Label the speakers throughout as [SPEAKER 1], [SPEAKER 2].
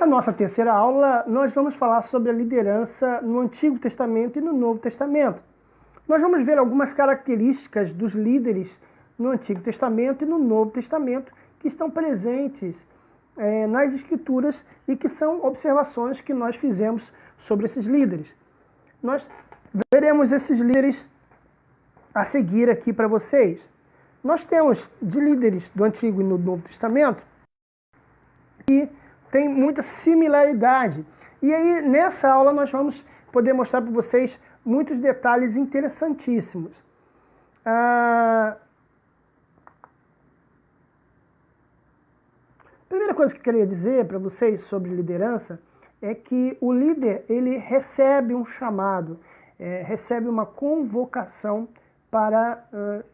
[SPEAKER 1] nossa terceira aula, nós vamos falar sobre a liderança no Antigo Testamento e no Novo Testamento. Nós vamos ver algumas características dos líderes no Antigo Testamento e no Novo Testamento que estão presentes nas Escrituras e que são observações que nós fizemos sobre esses líderes. Nós veremos esses líderes a seguir aqui para vocês. Nós temos de líderes do Antigo e no Novo Testamento que tem muita similaridade. E aí, nessa aula, nós vamos poder mostrar para vocês muitos detalhes interessantíssimos. A primeira coisa que eu queria dizer para vocês sobre liderança é que o líder, ele recebe um chamado, recebe uma convocação para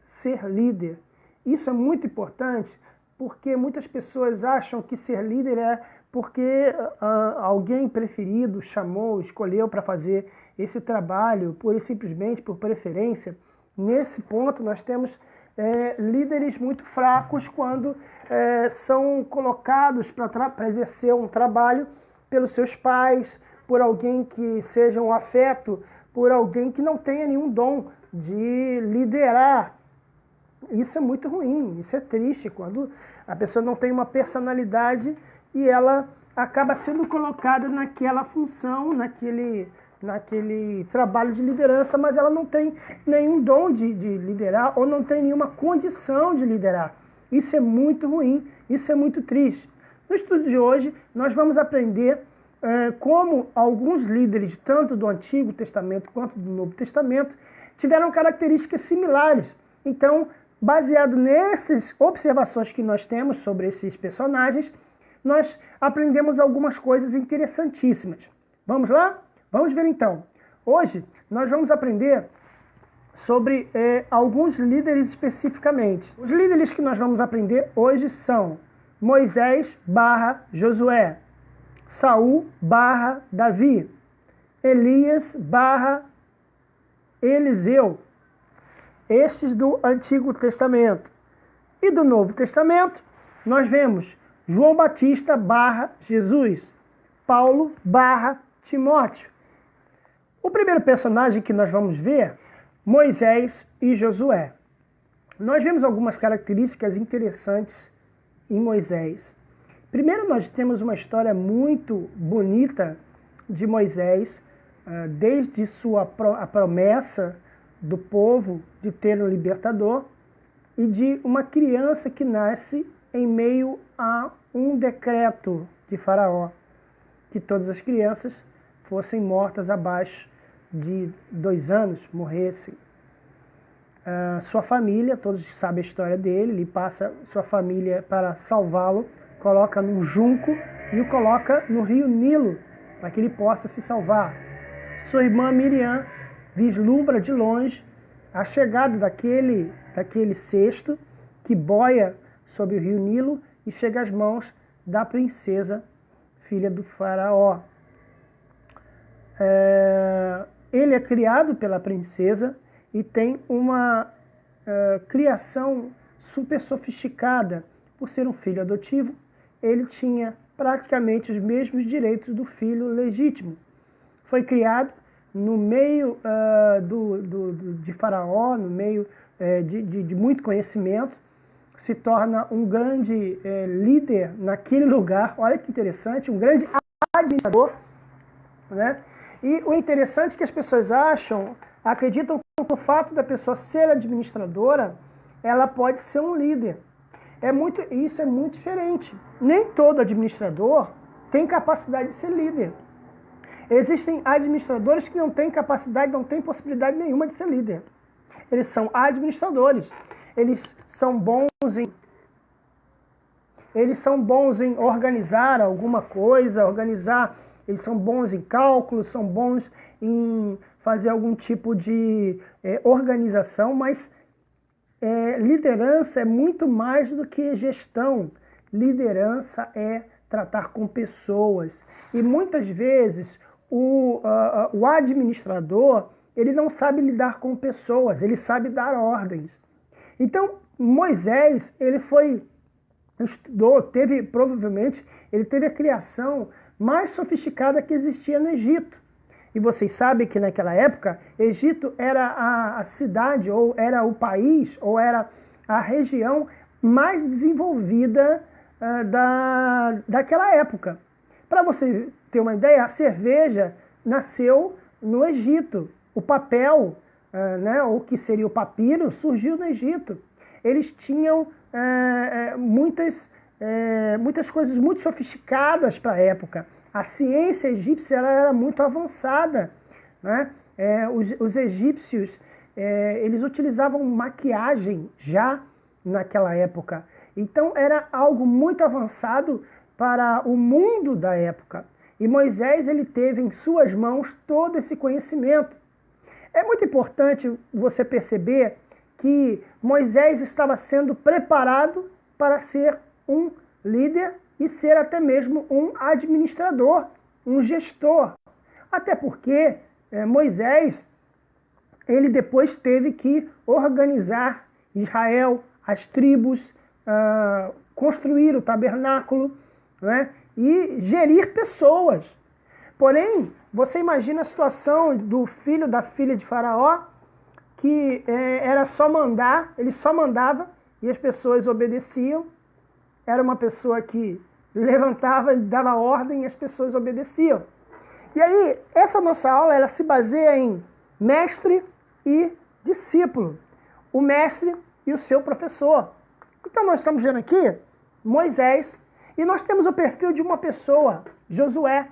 [SPEAKER 1] ser líder. Isso é muito importante porque muitas pessoas acham que ser líder é porque alguém preferido chamou, escolheu para fazer esse trabalho, pura e simplesmente por preferência. Nesse ponto, nós temos líderes muito fracos quando são colocados para exercer um trabalho pelos seus pais, por alguém que seja um afeto, por alguém que não tenha nenhum dom de liderar. Isso é muito ruim, isso é triste, quando a pessoa não tem uma personalidade e ela acaba sendo colocada naquela função, naquele trabalho de liderança, mas ela não tem nenhum dom de liderar ou não tem nenhuma condição de liderar. Isso é muito ruim, isso é muito triste. No estudo de hoje, nós vamos aprender como alguns líderes, tanto do Antigo Testamento quanto do Novo Testamento, tiveram características similares. Então, baseado nessas observações que nós temos sobre esses personagens, nós aprendemos algumas coisas interessantíssimas. Vamos lá? Vamos ver então. Hoje nós vamos aprender sobre alguns líderes especificamente. Os líderes que nós vamos aprender hoje são Moisés / Josué, Saul / Davi, Elias / Eliseu. Estes do Antigo Testamento. E do Novo Testamento, nós vemos João Batista / Jesus, Paulo / Timóteo. O primeiro personagem que nós vamos ver, Moisés e Josué. Nós vemos algumas características interessantes em Moisés. Primeiro, nós temos uma história muito bonita de Moisés, desde a promessa do povo de ter um libertador e de uma criança que nasce em meio a um decreto de Faraó, que todas as crianças fossem mortas abaixo de 2 anos, morressem. Sua família, todos sabem a história dele, ele passa sua família para salvá-lo, coloca num junco e o coloca no rio Nilo, para que ele possa se salvar. Sua irmã Miriam vislumbra de longe a chegada daquele cesto que boia sobre o rio Nilo e chega às mãos da princesa, filha do faraó. Ele é criado pela princesa e tem uma criação super sofisticada. Por ser um filho adotivo, ele tinha praticamente os mesmos direitos do filho legítimo. Foi criado no meio de Faraó, no meio de muito conhecimento, se torna um grande líder naquele lugar. Olha que interessante, um grande administrador, né? E o interessante é que as pessoas acreditam que o fato da pessoa ser administradora, ela pode ser um líder. Isso é muito diferente. Nem todo administrador tem capacidade de ser líder. Existem administradores que não têm capacidade, não têm possibilidade nenhuma de ser líder. Eles são administradores. Eles são bons em organizar alguma coisa, eles são bons em cálculos, são bons em fazer algum tipo de organização, mas liderança é muito mais do que gestão. Liderança é tratar com pessoas. E muitas vezes o administrador, ele não sabe lidar com pessoas, ele sabe dar ordens. Então, Moisés, ele estudou, provavelmente, ele teve a criação mais sofisticada que existia no Egito. E vocês sabem que naquela época, Egito era a cidade, ou era o país, ou era a região mais desenvolvida daquela época. Para você ter uma ideia, a cerveja nasceu no Egito. O papel, o que seria o papiro, surgiu no Egito. Eles tinham muitas coisas muito sofisticadas para a época. A ciência egípcia era muito avançada, né? Os egípcios eles utilizavam maquiagem já naquela época. Então era algo muito avançado para o mundo da época. E Moisés ele teve em suas mãos todo esse conhecimento. É muito importante você perceber que Moisés estava sendo preparado para ser um líder e ser até mesmo um administrador, um gestor. Até porque Moisés, ele depois teve que organizar Israel, as tribos, construir o tabernáculo, né, e gerir pessoas. Porém, você imagina a situação do filho da filha de Faraó, que era só mandar, ele só mandava e as pessoas obedeciam. Era uma pessoa que levantava e dava ordem e as pessoas obedeciam. E aí, essa nossa aula, ela se baseia em mestre e discípulo. O mestre e o seu professor. Então nós estamos vendo aqui Moisés e nós temos o perfil de uma pessoa, Josué.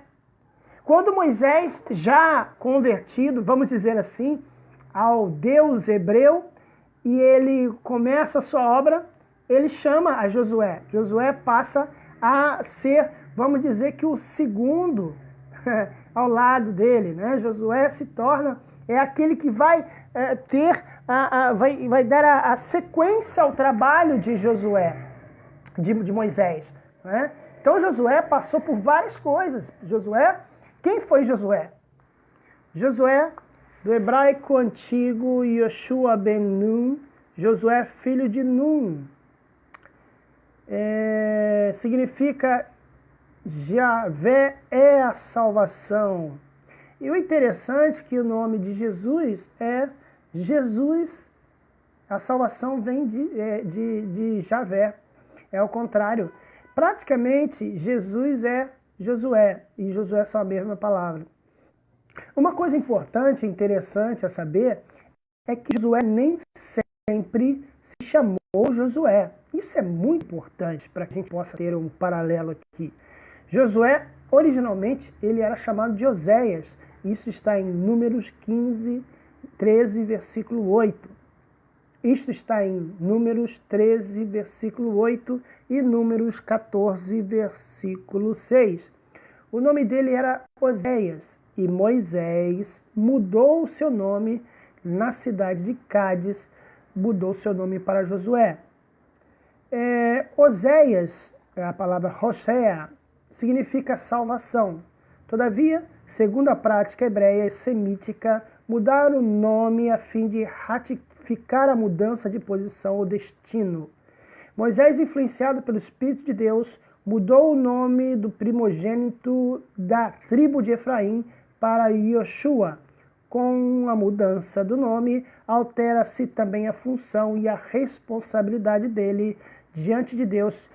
[SPEAKER 1] Quando Moisés, já convertido, vamos dizer assim, ao Deus hebreu, e ele começa a sua obra, ele chama a Josué. Josué passa a ser, vamos dizer que o segundo ao lado dele, né? Josué se torna aquele que vai vai dar a sequência ao trabalho de Josué, de Moisés, né? Então Josué passou por várias coisas. Quem foi Josué? Josué, do hebraico antigo Yoshua ben Nun, Josué filho de Nun. Significa Javé é a salvação. E o interessante é que o nome de Jesus é Jesus, a salvação vem de Javé. É o contrário. Praticamente, Jesus é Josué, e Josué são a mesma palavra. Uma coisa importante e interessante a saber é que Josué nem sempre se chamou Josué. Isso é muito importante para que a gente possa ter um paralelo aqui. Josué, originalmente, ele era chamado de Oséias. Isso está em Números 15, 13, versículo 8. Isto está em Números 13, versículo 8 e Números 14, versículo 6. O nome dele era Oséias e Moisés mudou o seu nome na cidade de Cádiz, mudou seu nome para Josué. Oséias, a palavra Hosea, significa salvação. Todavia, segundo a prática hebreia e semítica, mudaram o nome a fim de ratificar a mudança de posição ou destino. Moisés, influenciado pelo Espírito de Deus, mudou o nome do primogênito da tribo de Efraim para Yoshua. Com a mudança do nome, altera-se também a função e a responsabilidade dele diante de Deus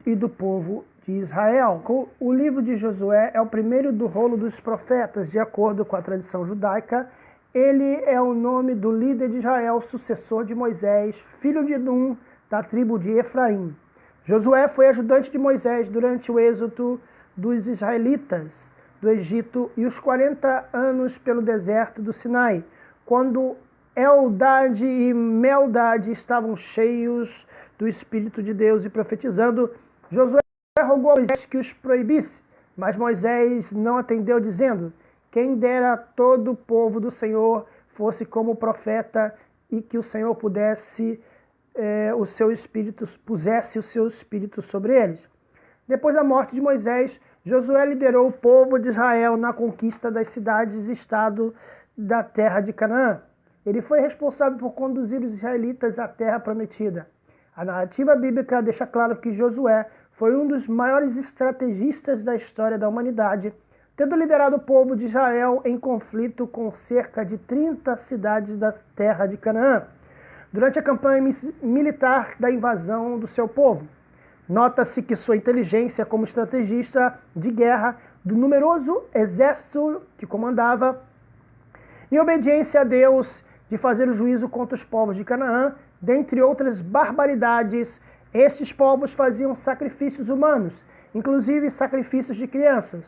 [SPEAKER 1] e do povo de Israel. O livro de Josué é o primeiro do rolo dos profetas, de acordo com a tradição judaica. Ele é o nome do líder de Israel, sucessor de Moisés, filho de Nun, da tribo de Efraim. Josué foi ajudante de Moisés durante o êxodo dos israelitas do Egito e os 40 anos pelo deserto do Sinai, quando Eldade e Meldade estavam cheios do Espírito de Deus e profetizando. Josué rogou a Moisés que os proibisse, mas Moisés não atendeu, dizendo: quem dera todo o povo do Senhor fosse como profeta e que o Senhor pusesse o seu espírito sobre eles. Depois da morte de Moisés, Josué liderou o povo de Israel na conquista das cidades e estado da terra de Canaã. Ele foi responsável por conduzir os israelitas à terra prometida. A narrativa bíblica deixa claro que Josué foi um dos maiores estrategistas da história da humanidade, tendo liderado o povo de Israel em conflito com cerca de 30 cidades da terra de Canaã, durante a campanha militar da invasão do seu povo. Nota-se que sua inteligência como estrategista de guerra do numeroso exército que comandava, em obediência a Deus, de fazer o juízo contra os povos de Canaã, dentre outras barbaridades, estes povos faziam sacrifícios humanos, inclusive sacrifícios de crianças,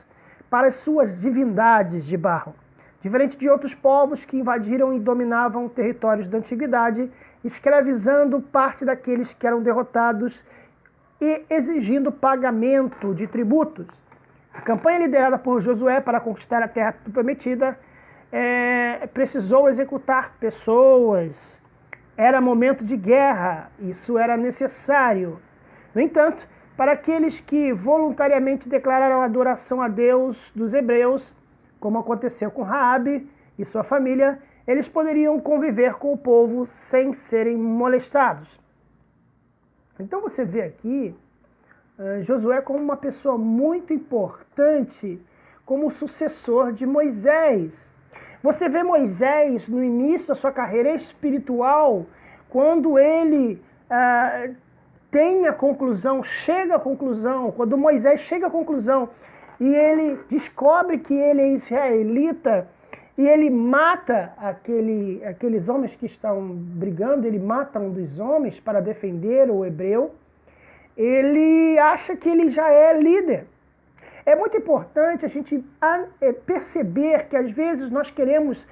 [SPEAKER 1] para as suas divindades de barro. Diferente de outros povos que invadiram e dominavam territórios da antiguidade, escravizando parte daqueles que eram derrotados e exigindo pagamento de tributos. A campanha liderada por Josué para conquistar a terra prometida precisou executar pessoas. Era momento de guerra, isso era necessário. No entanto, para aqueles que voluntariamente declararam adoração a Deus dos hebreus, como aconteceu com Raabe e sua família, eles poderiam conviver com o povo sem serem molestados. Então você vê aqui Josué como uma pessoa muito importante, como sucessor de Moisés. Você vê Moisés no início da sua carreira espiritual, quando ele tem a conclusão, chega à conclusão, quando Moisés chega à conclusão e ele descobre que ele é israelita e ele mata aqueles homens que estão brigando, ele mata um dos homens para defender o hebreu, ele acha que ele já é líder. É muito importante a gente perceber que às vezes nós queremos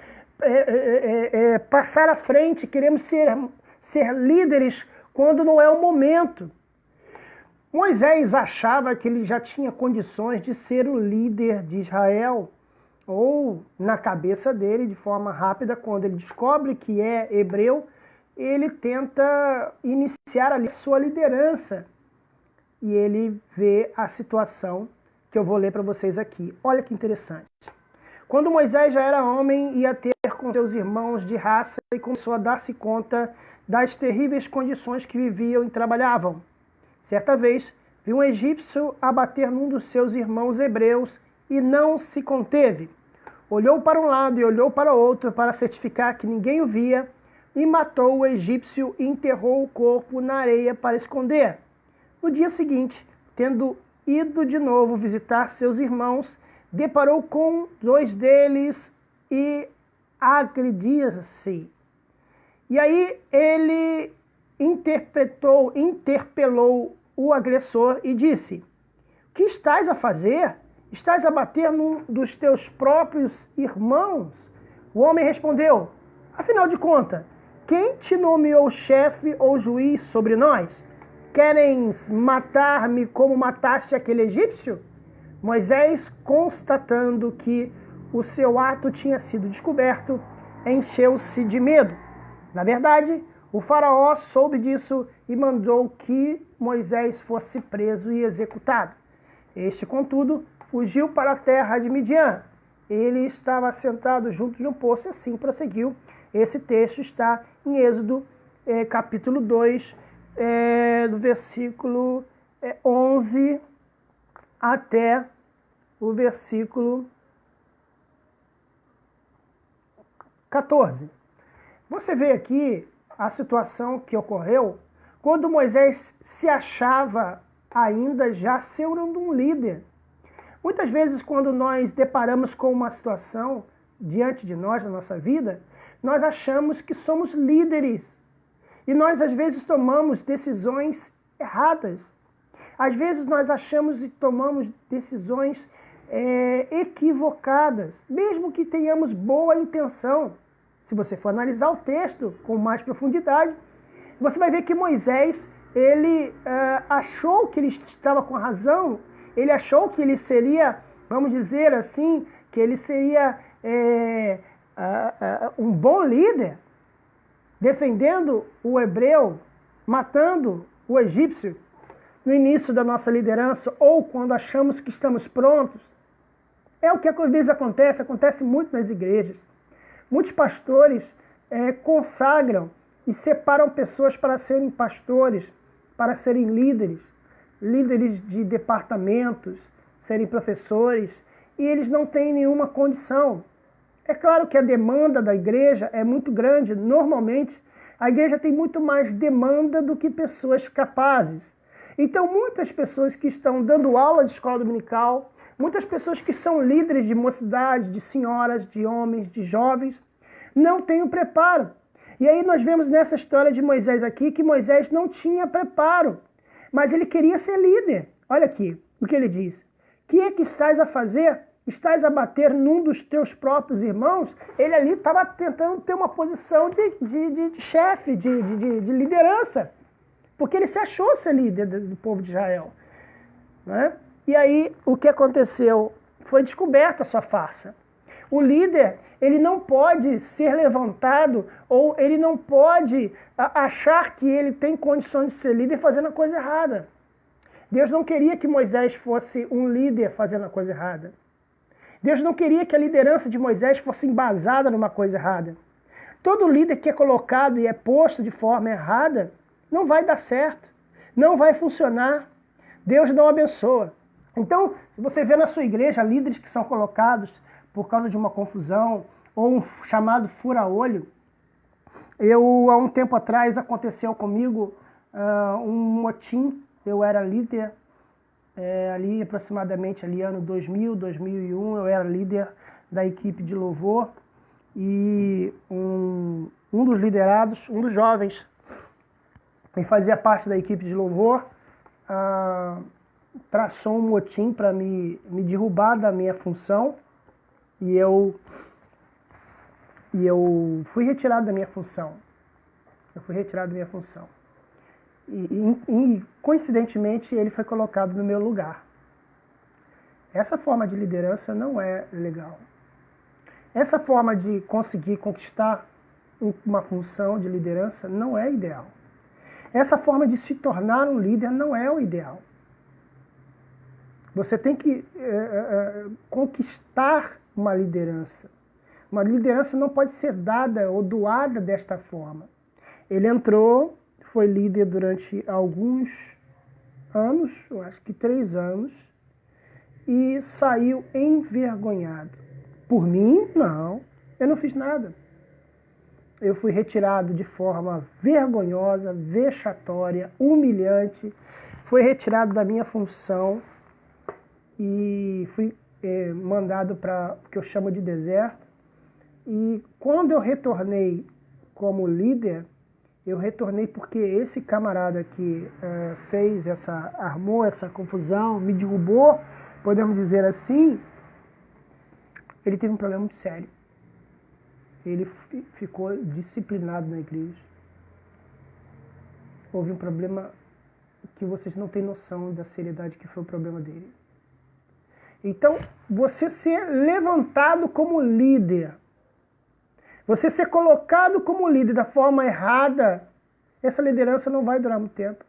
[SPEAKER 1] passar à frente, queremos ser líderes quando não é o momento. Moisés achava que ele já tinha condições de ser o líder de Israel, ou na cabeça dele, de forma rápida, quando ele descobre que é hebreu, ele tenta iniciar ali sua liderança. E ele vê a situação que eu vou ler para vocês aqui. Olha que interessante. Quando Moisés já era homem, ia ter com seus irmãos de raça e começou a dar-se conta das terríveis condições que viviam e trabalhavam. Certa vez, viu um egípcio abater num dos seus irmãos hebreus e não se conteve. Olhou para um lado e olhou para o outro para certificar que ninguém o via e matou o egípcio e enterrou o corpo na areia para esconder. No dia seguinte, tendo ido de novo visitar seus irmãos, deparou com 2 deles e agredia-se. E aí ele interpelou o agressor e disse: "O que estás a fazer? Estás a bater num dos teus próprios irmãos?" O homem respondeu: "Afinal de contas, quem te nomeou chefe ou juiz sobre nós? Queres matar-me como mataste aquele egípcio?" Moisés, constatando que o seu ato tinha sido descoberto, encheu-se de medo. Na verdade, o faraó soube disso e mandou que Moisés fosse preso e executado. Este, contudo, fugiu para a terra de Midian. Ele estava sentado junto de um poço e assim prosseguiu. Esse texto está em Êxodo, capítulo 2, do versículo 11 até o versículo 14. Você vê aqui a situação que ocorreu quando Moisés se achava ainda já sendo um líder. Muitas vezes, quando nós deparamos com uma situação diante de nós, na nossa vida, nós achamos que somos líderes. E nós, às vezes, tomamos decisões erradas. Às vezes, nós achamos e tomamos decisões equivocadas, mesmo que tenhamos boa intenção. Se você for analisar o texto com mais profundidade, você vai ver que Moisés, ele achou que ele estava com razão, ele achou que ele seria, vamos dizer assim, que ele seria um bom líder, defendendo o hebreu, matando o egípcio no início da nossa liderança, ou quando achamos que estamos prontos. É o que às vezes acontece muito nas igrejas. Muitos pastores consagram e separam pessoas para serem pastores, para serem líderes, líderes de departamentos, serem professores, e eles não têm nenhuma condição. É claro que a demanda da igreja é muito grande. Normalmente, a igreja tem muito mais demanda do que pessoas capazes. Então, muitas pessoas que estão dando aula de escola dominical, muitas pessoas que são líderes de mocidade, de senhoras, de homens, de jovens, não têm o preparo. E aí nós vemos nessa história de Moisés aqui que Moisés não tinha preparo, mas ele queria ser líder. Olha aqui o que ele diz. Que é que estás a fazer? Estás a bater num dos teus próprios irmãos? Ele ali estava tentando ter uma posição de chefe, de liderança, porque ele se achou ser líder do povo de Israel, né? E aí o que aconteceu? Foi descoberta a sua farsa. O líder, ele não pode ser levantado, ou ele não pode achar que ele tem condições de ser líder fazendo a coisa errada. Deus não queria que Moisés fosse um líder fazendo a coisa errada. Deus não queria que a liderança de Moisés fosse embasada numa coisa errada. Todo líder que é colocado e é posto de forma errada, não vai dar certo, não vai funcionar. Deus não abençoa. Então, se você vê na sua igreja líderes que são colocados por causa de uma confusão ou um chamado fura-olho, há um tempo atrás aconteceu comigo um motim. Eu era líder ali aproximadamente ali ano 2000, 2001, eu era líder da equipe de louvor, e um dos liderados, um dos jovens que fazia parte da equipe de louvor, traçou um motim para me derrubar da minha função, e eu fui retirado da minha função. E coincidentemente ele foi colocado no meu lugar. Essa forma de liderança não é legal. Essa forma de conseguir conquistar uma função de liderança não é ideal. Essa forma de se tornar um líder não é o ideal. Você tem que conquistar uma liderança. Uma liderança não pode ser dada ou doada desta forma. Ele entrou, foi líder durante alguns anos, eu acho que 3 anos, e saiu envergonhado. Por mim, não, eu não fiz nada. Eu fui retirado de forma vergonhosa, vexatória, humilhante, fui retirado da minha função e fui mandado para o que eu chamo de deserto. E quando eu retornei como líder, eu retornei porque esse camarada que armou essa confusão, me derrubou, podemos dizer assim, ele teve um problema muito sério. Ele ficou disciplinado na igreja. Houve um problema que vocês não têm noção da seriedade que foi o problema dele. Então, você ser levantado como líder, você ser colocado como líder da forma errada, essa liderança não vai durar muito tempo.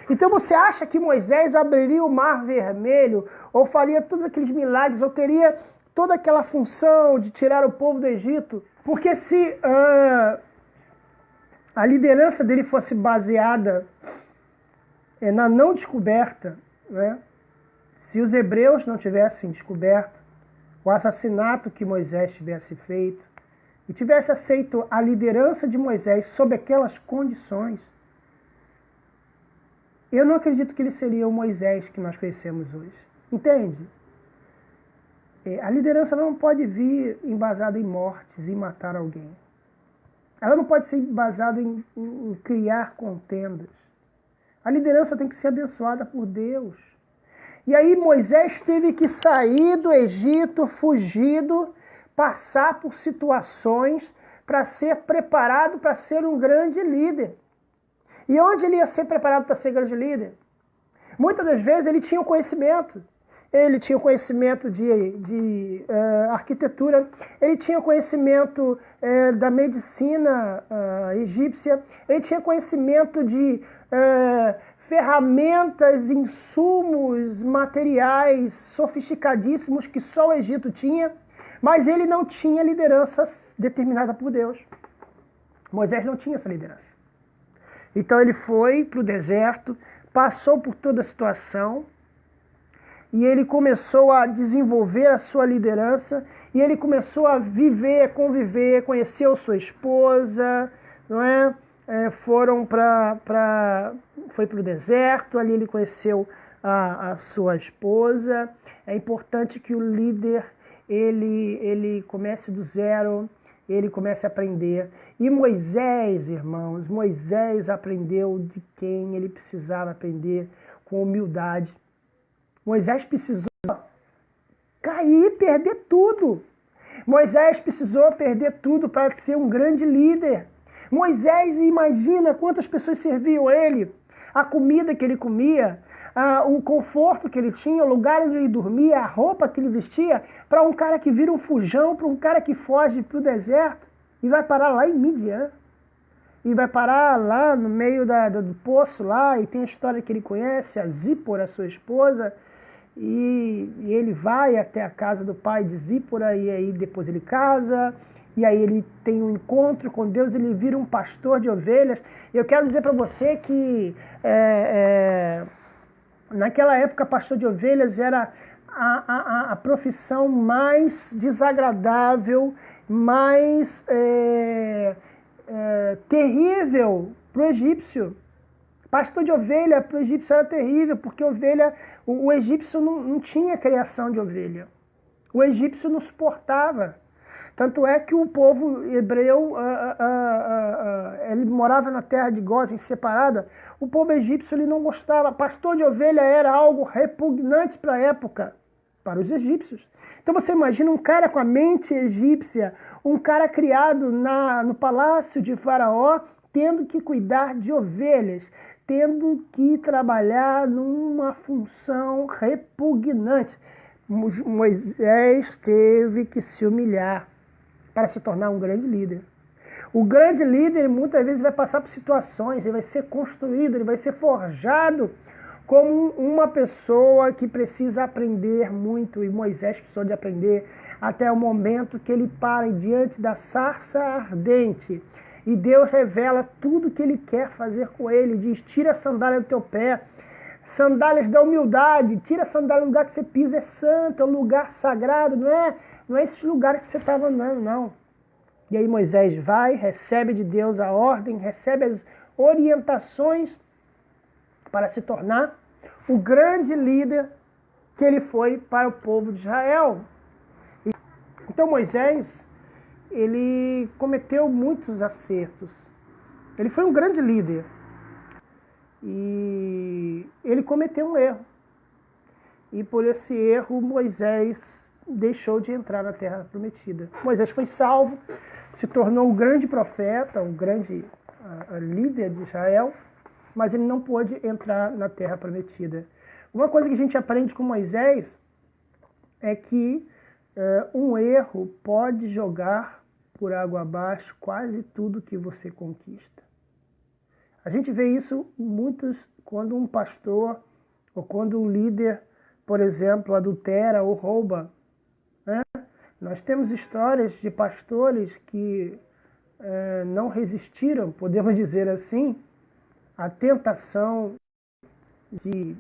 [SPEAKER 1] Então você acha que Moisés abriria o Mar Vermelho, ou faria todos aqueles milagres, ou teria toda aquela função de tirar o povo do Egito? Porque se a liderança dele fosse baseada na não descoberta, né? Se os hebreus não tivessem descoberto o assassinato que Moisés tivesse feito, e tivesse aceito a liderança de Moisés sob aquelas condições, eu não acredito que ele seria o Moisés que nós conhecemos hoje. Entende? A liderança não pode vir embasada em mortes e matar alguém. Ela não pode ser embasada em criar contendas. A liderança tem que ser abençoada por Deus. E aí Moisés teve que sair do Egito, fugido, passar por situações para ser preparado para ser um grande líder. E onde ele ia ser preparado para ser grande líder? Muitas das vezes ele tinha o conhecimento. Ele tinha o conhecimento de arquitetura, ele tinha conhecimento da medicina egípcia, ele tinha conhecimento de ferramentas, insumos, materiais sofisticadíssimos que só o Egito tinha. Mas ele não tinha liderança determinada por Deus. Moisés não tinha essa liderança. Então ele foi para o deserto, passou por toda a situação e ele começou a desenvolver a sua liderança e ele começou a viver, conviver, conheceu sua esposa, não é? Foi para o deserto, ali ele conheceu a sua esposa. É importante que o líder ele comece do zero, ele comece a aprender. E Moisés, irmãos, Moisés aprendeu de quem ele precisava aprender, com humildade. Moisés precisou cair, perder tudo. Moisés precisou perder tudo para ser um grande líder. Moisés, imagina quantas pessoas serviam ele, a comida que ele comia, o conforto que ele tinha, o lugar onde ele dormia, a roupa que ele vestia, para um cara que vira um fujão, para um cara que foge para o deserto e vai parar lá em Midian. E vai parar lá no meio do poço lá, e tem a história que ele conhece, a Zípora, sua esposa, e ele vai até a casa do pai de Zípora, e aí depois ele casa, e aí ele tem um encontro com Deus, ele vira um pastor de ovelhas. E eu quero dizer para você que naquela época pastor de ovelhas era a profissão mais desagradável, mais terrível para o egípcio. Pastor de ovelha para o egípcio era terrível, porque o egípcio não tinha criação de ovelha. O egípcio não suportava. Tanto é que o povo hebreu, ele morava na terra de Gósen, separada. O povo egípcio ele não gostava. Pastor de ovelha era algo repugnante para a época, para os egípcios. Então você imagina um cara com a mente egípcia, um cara criado no palácio de Faraó, tendo que cuidar de ovelhas, tendo que trabalhar numa função repugnante. Moisés teve que se humilhar para se tornar um grande líder. O grande líder muitas vezes vai passar por situações, ele vai ser construído, ele vai ser forjado como uma pessoa que precisa aprender muito, e Moisés precisou de aprender até o momento que ele para diante da sarça ardente e Deus revela tudo que ele quer fazer com ele. Diz: tira a sandália do teu pé, sandálias da humildade, tira a sandália do lugar que você pisa, é santo, é um lugar sagrado, não é esses lugares que você estava andando, não. E aí Moisés vai, recebe de Deus a ordem, recebe as orientações para se tornar o grande líder que ele foi para o povo de Israel. Então Moisés, ele cometeu muitos acertos. Ele foi um grande líder. E ele cometeu um erro. E por esse erro Moisés deixou de entrar na Terra Prometida. Moisés foi salvo, se tornou um grande profeta, um grande líder de Israel, mas ele não pôde entrar na Terra Prometida. Uma coisa que a gente aprende com Moisés é que um erro pode jogar por água abaixo quase tudo que você conquista. A gente vê isso muitos quando um pastor ou quando um líder, por exemplo, adultera ou rouba. Né? Nós temos histórias de pastores que não resistiram, podemos dizer assim, à tentação de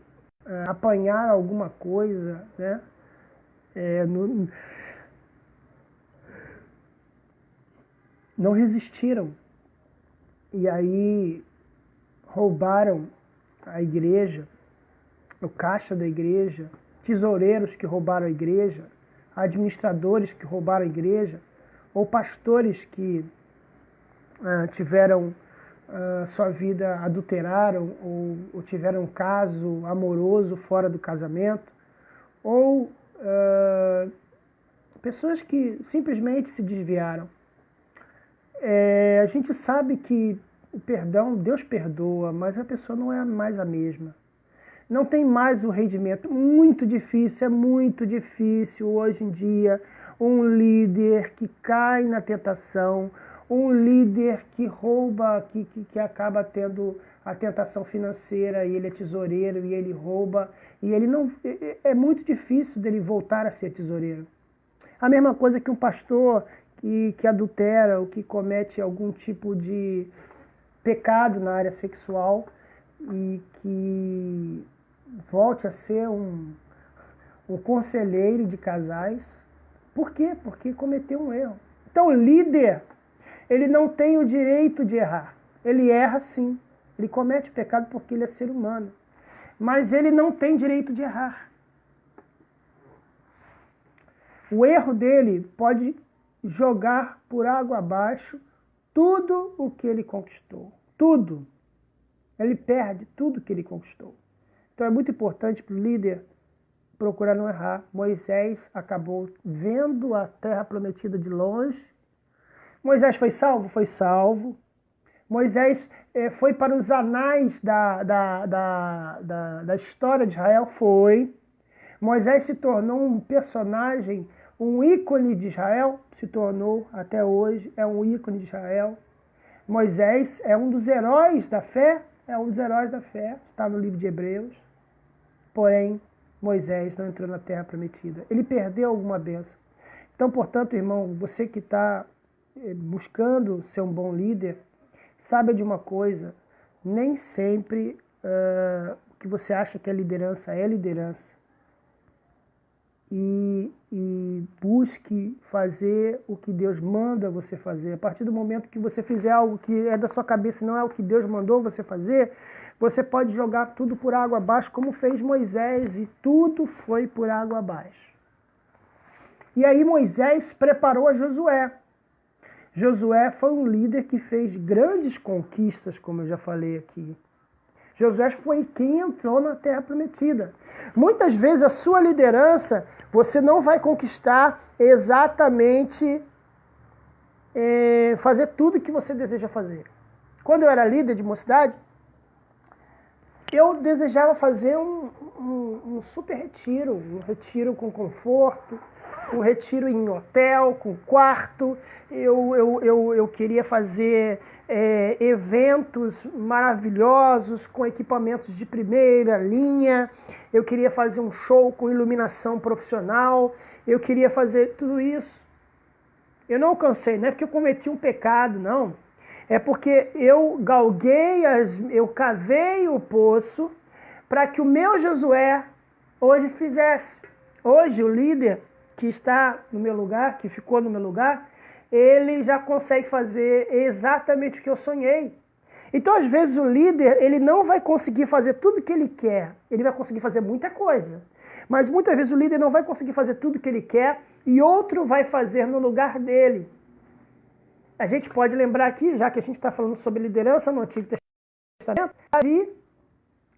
[SPEAKER 1] apanhar alguma coisa, né? Não resistiram. E aí roubaram a igreja, o caixa da igreja, tesoureiros que roubaram a igreja, administradores que roubaram a igreja, ou pastores que tiveram sua vida adulteraram ou tiveram um caso amoroso fora do casamento, ou pessoas que simplesmente se desviaram. A gente sabe que o perdão, Deus perdoa, mas a pessoa não é mais a mesma. Não tem mais o rendimento. É muito difícil hoje em dia um líder que cai na tentação, um líder que rouba, que acaba tendo a tentação financeira, e ele é tesoureiro e ele rouba, e ele não. É muito difícil dele voltar a ser tesoureiro. A mesma coisa que um pastor que adultera ou que comete algum tipo de pecado na área sexual, e que volte a ser um conselheiro de casais. Por quê? Porque cometeu um erro. Então, o líder, ele não tem o direito de errar. Ele erra sim. Ele comete pecado porque ele é ser humano. Mas ele não tem direito de errar. O erro dele pode jogar por água abaixo tudo o que ele conquistou. Tudo. Ele perde tudo que ele conquistou. Então é muito importante para o líder procurar não errar. Moisés acabou vendo a terra prometida de longe. Moisés foi salvo? Foi salvo. Moisés foi para os anais da história de Israel? Foi. Moisés se tornou um personagem, um ícone de Israel? Se tornou até hoje, é um ícone de Israel. Moisés é um dos heróis da fé? É um dos heróis da fé, está no livro de Hebreus. Porém, Moisés não entrou na terra prometida. Ele perdeu alguma bênção. Então, portanto, irmão, você que está buscando ser um bom líder, saiba de uma coisa, nem sempre o que você acha que é liderança é liderança. E busque fazer o que Deus manda você fazer. A partir do momento que você fizer algo que é da sua cabeça e não é o que Deus mandou você fazer, você pode jogar tudo por água abaixo, como fez Moisés, e tudo foi por água abaixo. E aí Moisés preparou a Josué. Josué foi um líder que fez grandes conquistas, como eu já falei aqui. Josué foi quem entrou na terra prometida. Muitas vezes a sua liderança, você não vai conquistar exatamente fazer tudo que você deseja fazer. Quando eu era líder de mocidade, eu desejava fazer um super retiro, um retiro com conforto, um retiro em hotel, com quarto. Eu queria fazer eventos maravilhosos, com equipamentos de primeira linha. Eu queria fazer um show com iluminação profissional. Eu queria fazer tudo isso. Eu não alcancei, não é porque eu cometi um pecado, não. É porque eu eu cavei o poço para que o meu Josué hoje fizesse. Hoje o líder que está no meu lugar, que ficou no meu lugar, ele já consegue fazer exatamente o que eu sonhei. Então, às vezes, o líder, ele não vai conseguir fazer tudo o que ele quer. Ele vai conseguir fazer muita coisa. Mas, muitas vezes, o líder não vai conseguir fazer tudo o que ele quer e outro vai fazer no lugar dele. A gente pode lembrar aqui, já que a gente está falando sobre liderança no Antigo Testamento,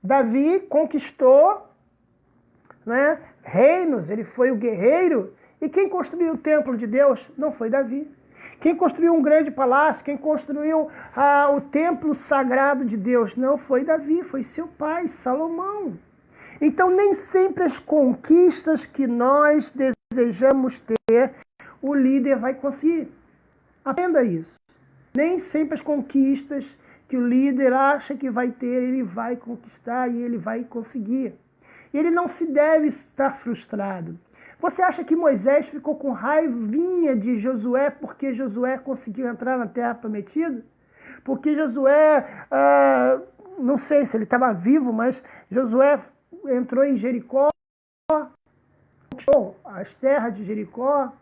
[SPEAKER 1] Davi conquistou, né, reinos, ele foi o guerreiro, e quem construiu o templo de Deus não foi Davi. Quem construiu um grande palácio, quem construiu o templo sagrado de Deus não foi Davi, foi seu pai, Salomão. Então nem sempre as conquistas que nós desejamos ter, o líder vai conseguir. Aprenda isso. Nem sempre as conquistas que o líder acha que vai ter, ele vai conquistar e ele vai conseguir. Ele não se deve estar frustrado. Você acha que Moisés ficou com raivinha de Josué porque Josué conseguiu entrar na terra prometida? Porque Josué, não sei se ele estava vivo, mas Josué entrou em Jericó, conquistou as terras de Jericó,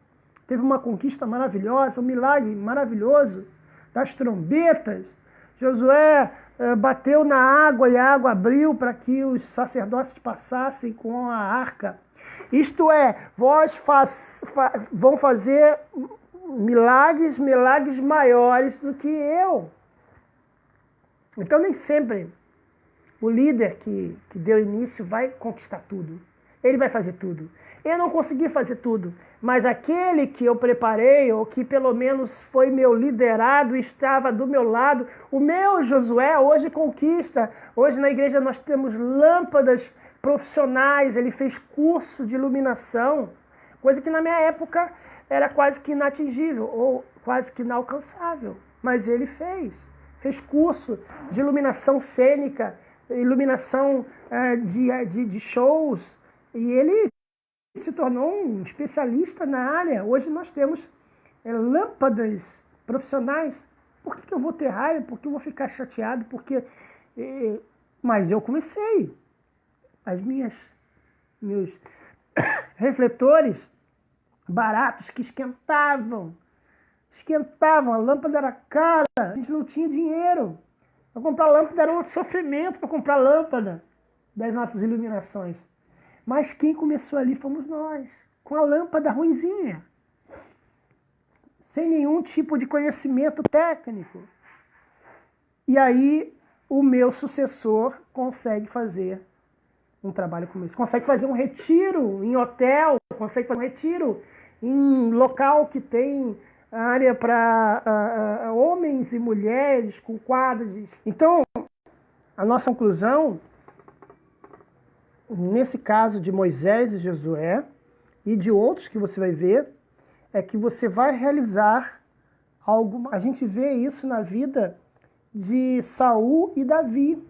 [SPEAKER 1] teve uma conquista maravilhosa, um milagre maravilhoso das trombetas. Josué bateu na água e a água abriu para que os sacerdotes passassem com a arca. Isto é, vão fazer milagres maiores do que eu. Então nem sempre o líder que deu início vai conquistar tudo. Ele vai fazer tudo. Eu não consegui fazer tudo, mas aquele que eu preparei, ou que pelo menos foi meu liderado, estava do meu lado, o meu Josué hoje conquista. Hoje na igreja nós temos lâmpadas profissionais, ele fez curso de iluminação, coisa que na minha época era quase que inatingível, ou quase que inalcançável, mas ele fez curso de iluminação cênica, iluminação de shows, e ele se tornou um especialista na área. Hoje nós temos lâmpadas profissionais. Por que eu vou ter raiva? Por que eu vou ficar chateado? Porque Mas eu comecei. Meus refletores baratos que esquentavam, a lâmpada era cara, a gente não tinha dinheiro. Para comprar lâmpada era um sofrimento para comprar lâmpada das nossas iluminações. Mas quem começou ali fomos nós, com a lâmpada ruinzinha, sem nenhum tipo de conhecimento técnico. E aí o meu sucessor consegue fazer um trabalho como esse. Consegue fazer um retiro em hotel, consegue fazer um retiro em local que tem área para homens e mulheres com quadros. Então, a nossa conclusão, nesse caso de Moisés e Josué, e de outros que você vai ver, é que você vai realizar algo. A gente vê isso na vida de Saul e Davi.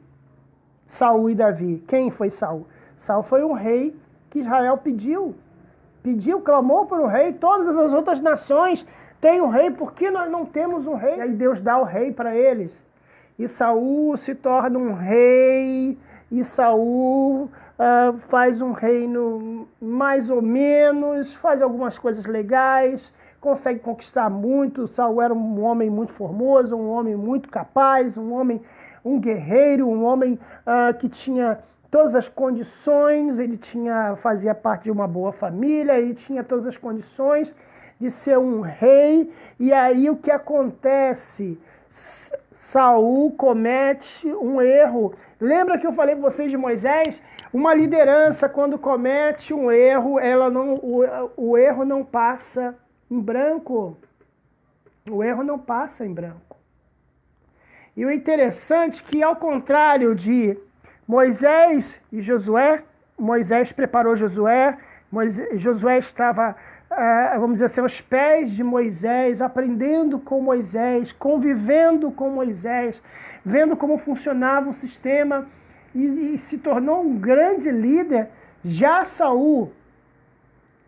[SPEAKER 1] Saul e Davi. Quem foi Saul? Saul foi um rei que Israel pediu, clamou por um rei. Todas as outras nações têm um rei, por que nós não temos um rei? E aí Deus dá o rei para eles. E Saul se torna um rei, e Saul faz um reino mais ou menos, faz algumas coisas legais, consegue conquistar muito. Saul era um homem muito formoso, um homem muito capaz, um guerreiro, um homem que tinha todas as condições, ele fazia parte de uma boa família, ele tinha todas as condições de ser um rei. E aí o que acontece? Saul comete um erro. Lembra que eu falei para vocês de Moisés? Uma liderança, quando comete um erro, o erro não passa em branco. O erro não passa em branco. E o interessante é que, ao contrário de Moisés e Josué, Moisés preparou Josué, Josué estava, vamos dizer assim, aos pés de Moisés, aprendendo com Moisés, convivendo com Moisés, vendo como funcionava o sistema, e se tornou um grande líder. Já Saul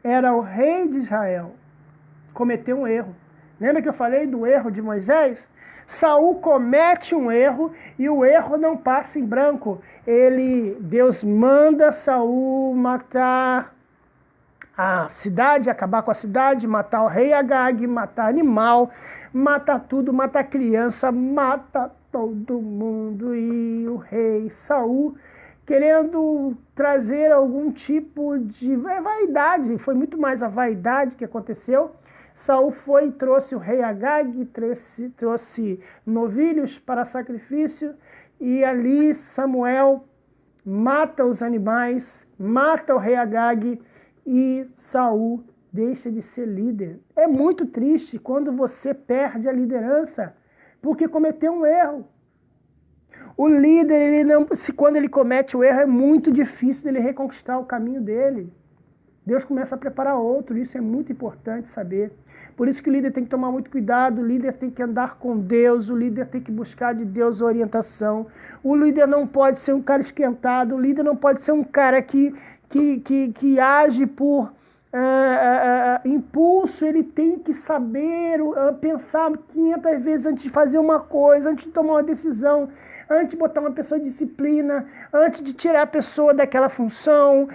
[SPEAKER 1] era o rei de Israel, cometeu um erro. Lembra que eu falei do erro de Moisés? Saul comete um erro e o erro não passa em branco. Deus manda Saul matar a cidade, acabar com a cidade, matar o rei Agag, matar animal, matar tudo, matar criança, mata todo mundo. E o rei Saul, querendo trazer algum tipo de vaidade, foi muito mais a vaidade que aconteceu. Saul foi e trouxe o rei Agag, trouxe novilhos para sacrifício, e ali Samuel mata os animais, mata o rei Agag, e Saul deixa de ser líder. É muito triste quando você perde a liderança, porque cometeu um erro. O líder, quando ele comete o erro, é muito difícil dele reconquistar o caminho dele. Deus começa a preparar outro, isso é muito importante saber. Por isso que o líder tem que tomar muito cuidado, o líder tem que andar com Deus, o líder tem que buscar de Deus orientação. O líder não pode ser um cara esquentado, o líder não pode ser um cara que age por impulso. Ele tem que saber pensar 500 vezes antes de fazer uma coisa, antes de tomar uma decisão, antes de botar uma pessoa em disciplina, antes de tirar a pessoa daquela função,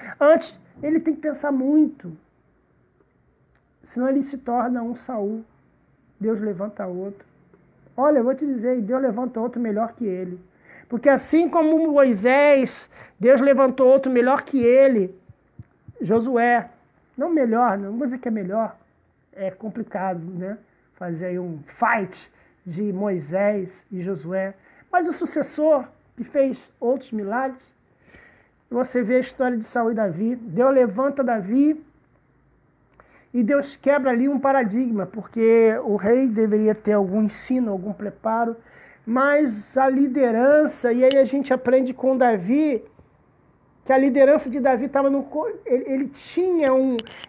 [SPEAKER 1] ele tem que pensar muito. Senão ele se torna um Saul. Deus levanta outro. Olha, eu vou te dizer, Deus levanta outro melhor que ele. Porque assim como Moisés, Deus levantou outro melhor que ele, Josué. Não melhor, não vou dizer que é melhor. É complicado, né? Fazer aí um fight de Moisés e Josué. Mas o sucessor, que fez outros milagres, você vê a história de Saul e Davi. Deus levanta Davi e Deus quebra ali um paradigma, porque o rei deveria ter algum ensino, algum preparo, mas a liderança, e aí a gente aprende com Davi, que a liderança de Davi estava ele tinha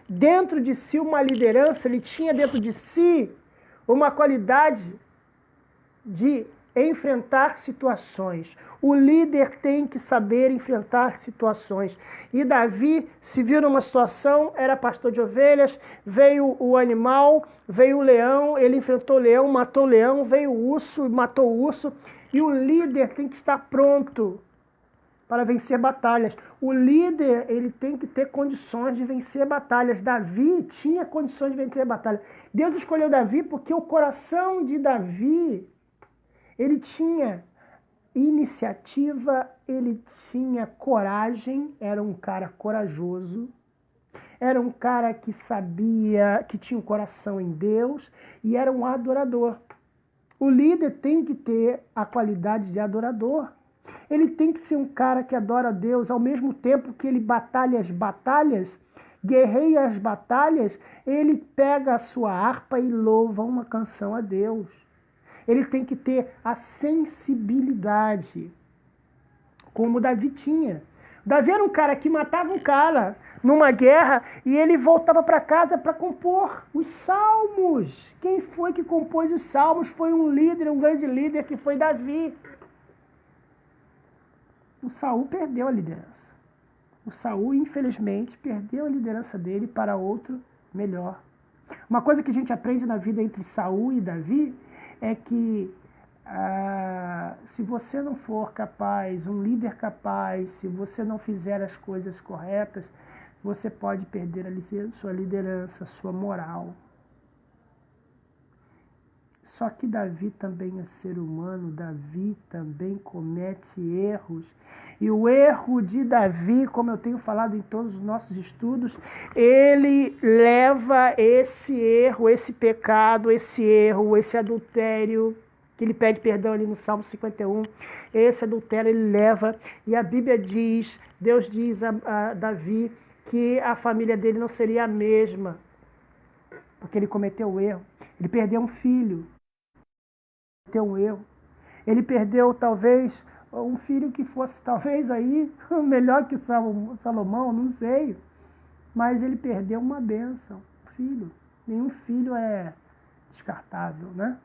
[SPEAKER 1] dentro de si uma liderança, ele tinha dentro de si uma qualidade de enfrentar situações. O líder tem que saber enfrentar situações. E Davi se viu numa situação, era pastor de ovelhas, veio o animal, veio o leão, ele enfrentou o leão, matou o leão, veio o urso, matou o urso. E o líder tem que estar pronto para vencer batalhas. O líder, ele tem que ter condições de vencer batalhas. Davi tinha condições de vencer batalhas. Deus escolheu Davi porque o coração de Davi, ele tinha iniciativa, ele tinha coragem, era um cara corajoso, era um cara que sabia, que tinha um coração em Deus e era um adorador. O líder tem que ter a qualidade de adorador. Ele tem que ser um cara que adora a Deus, ao mesmo tempo que ele batalha as batalhas, guerreia as batalhas, ele pega a sua harpa e louva uma canção a Deus. Ele tem que ter a sensibilidade, como Davi tinha. Davi era um cara que matava um cara numa guerra e ele voltava para casa para compor os salmos. Quem foi que compôs os salmos? Foi um líder, um grande líder, que foi Davi. O Saul perdeu a liderança. O Saul, infelizmente, perdeu a liderança dele para outro melhor. Uma coisa que a gente aprende na vida entre Saul e Davi é que se você não for capaz, um líder capaz, se você não fizer as coisas corretas, você pode perder a sua liderança, a sua moral. Só que Davi também é ser humano, Davi também comete erros. E o erro de Davi, como eu tenho falado em todos os nossos estudos, ele leva esse erro, esse pecado, esse erro, esse adultério, que ele pede perdão ali no Salmo 51, esse adultério ele leva, e a Bíblia diz, Deus diz a Davi que a família dele não seria a mesma, porque ele cometeu o erro. Ele perdeu um filho, cometeu um erro. Ele perdeu talvez um filho que fosse talvez aí melhor que Salomão, não sei, mas ele perdeu uma bênção, filho. Nenhum filho é descartável, né?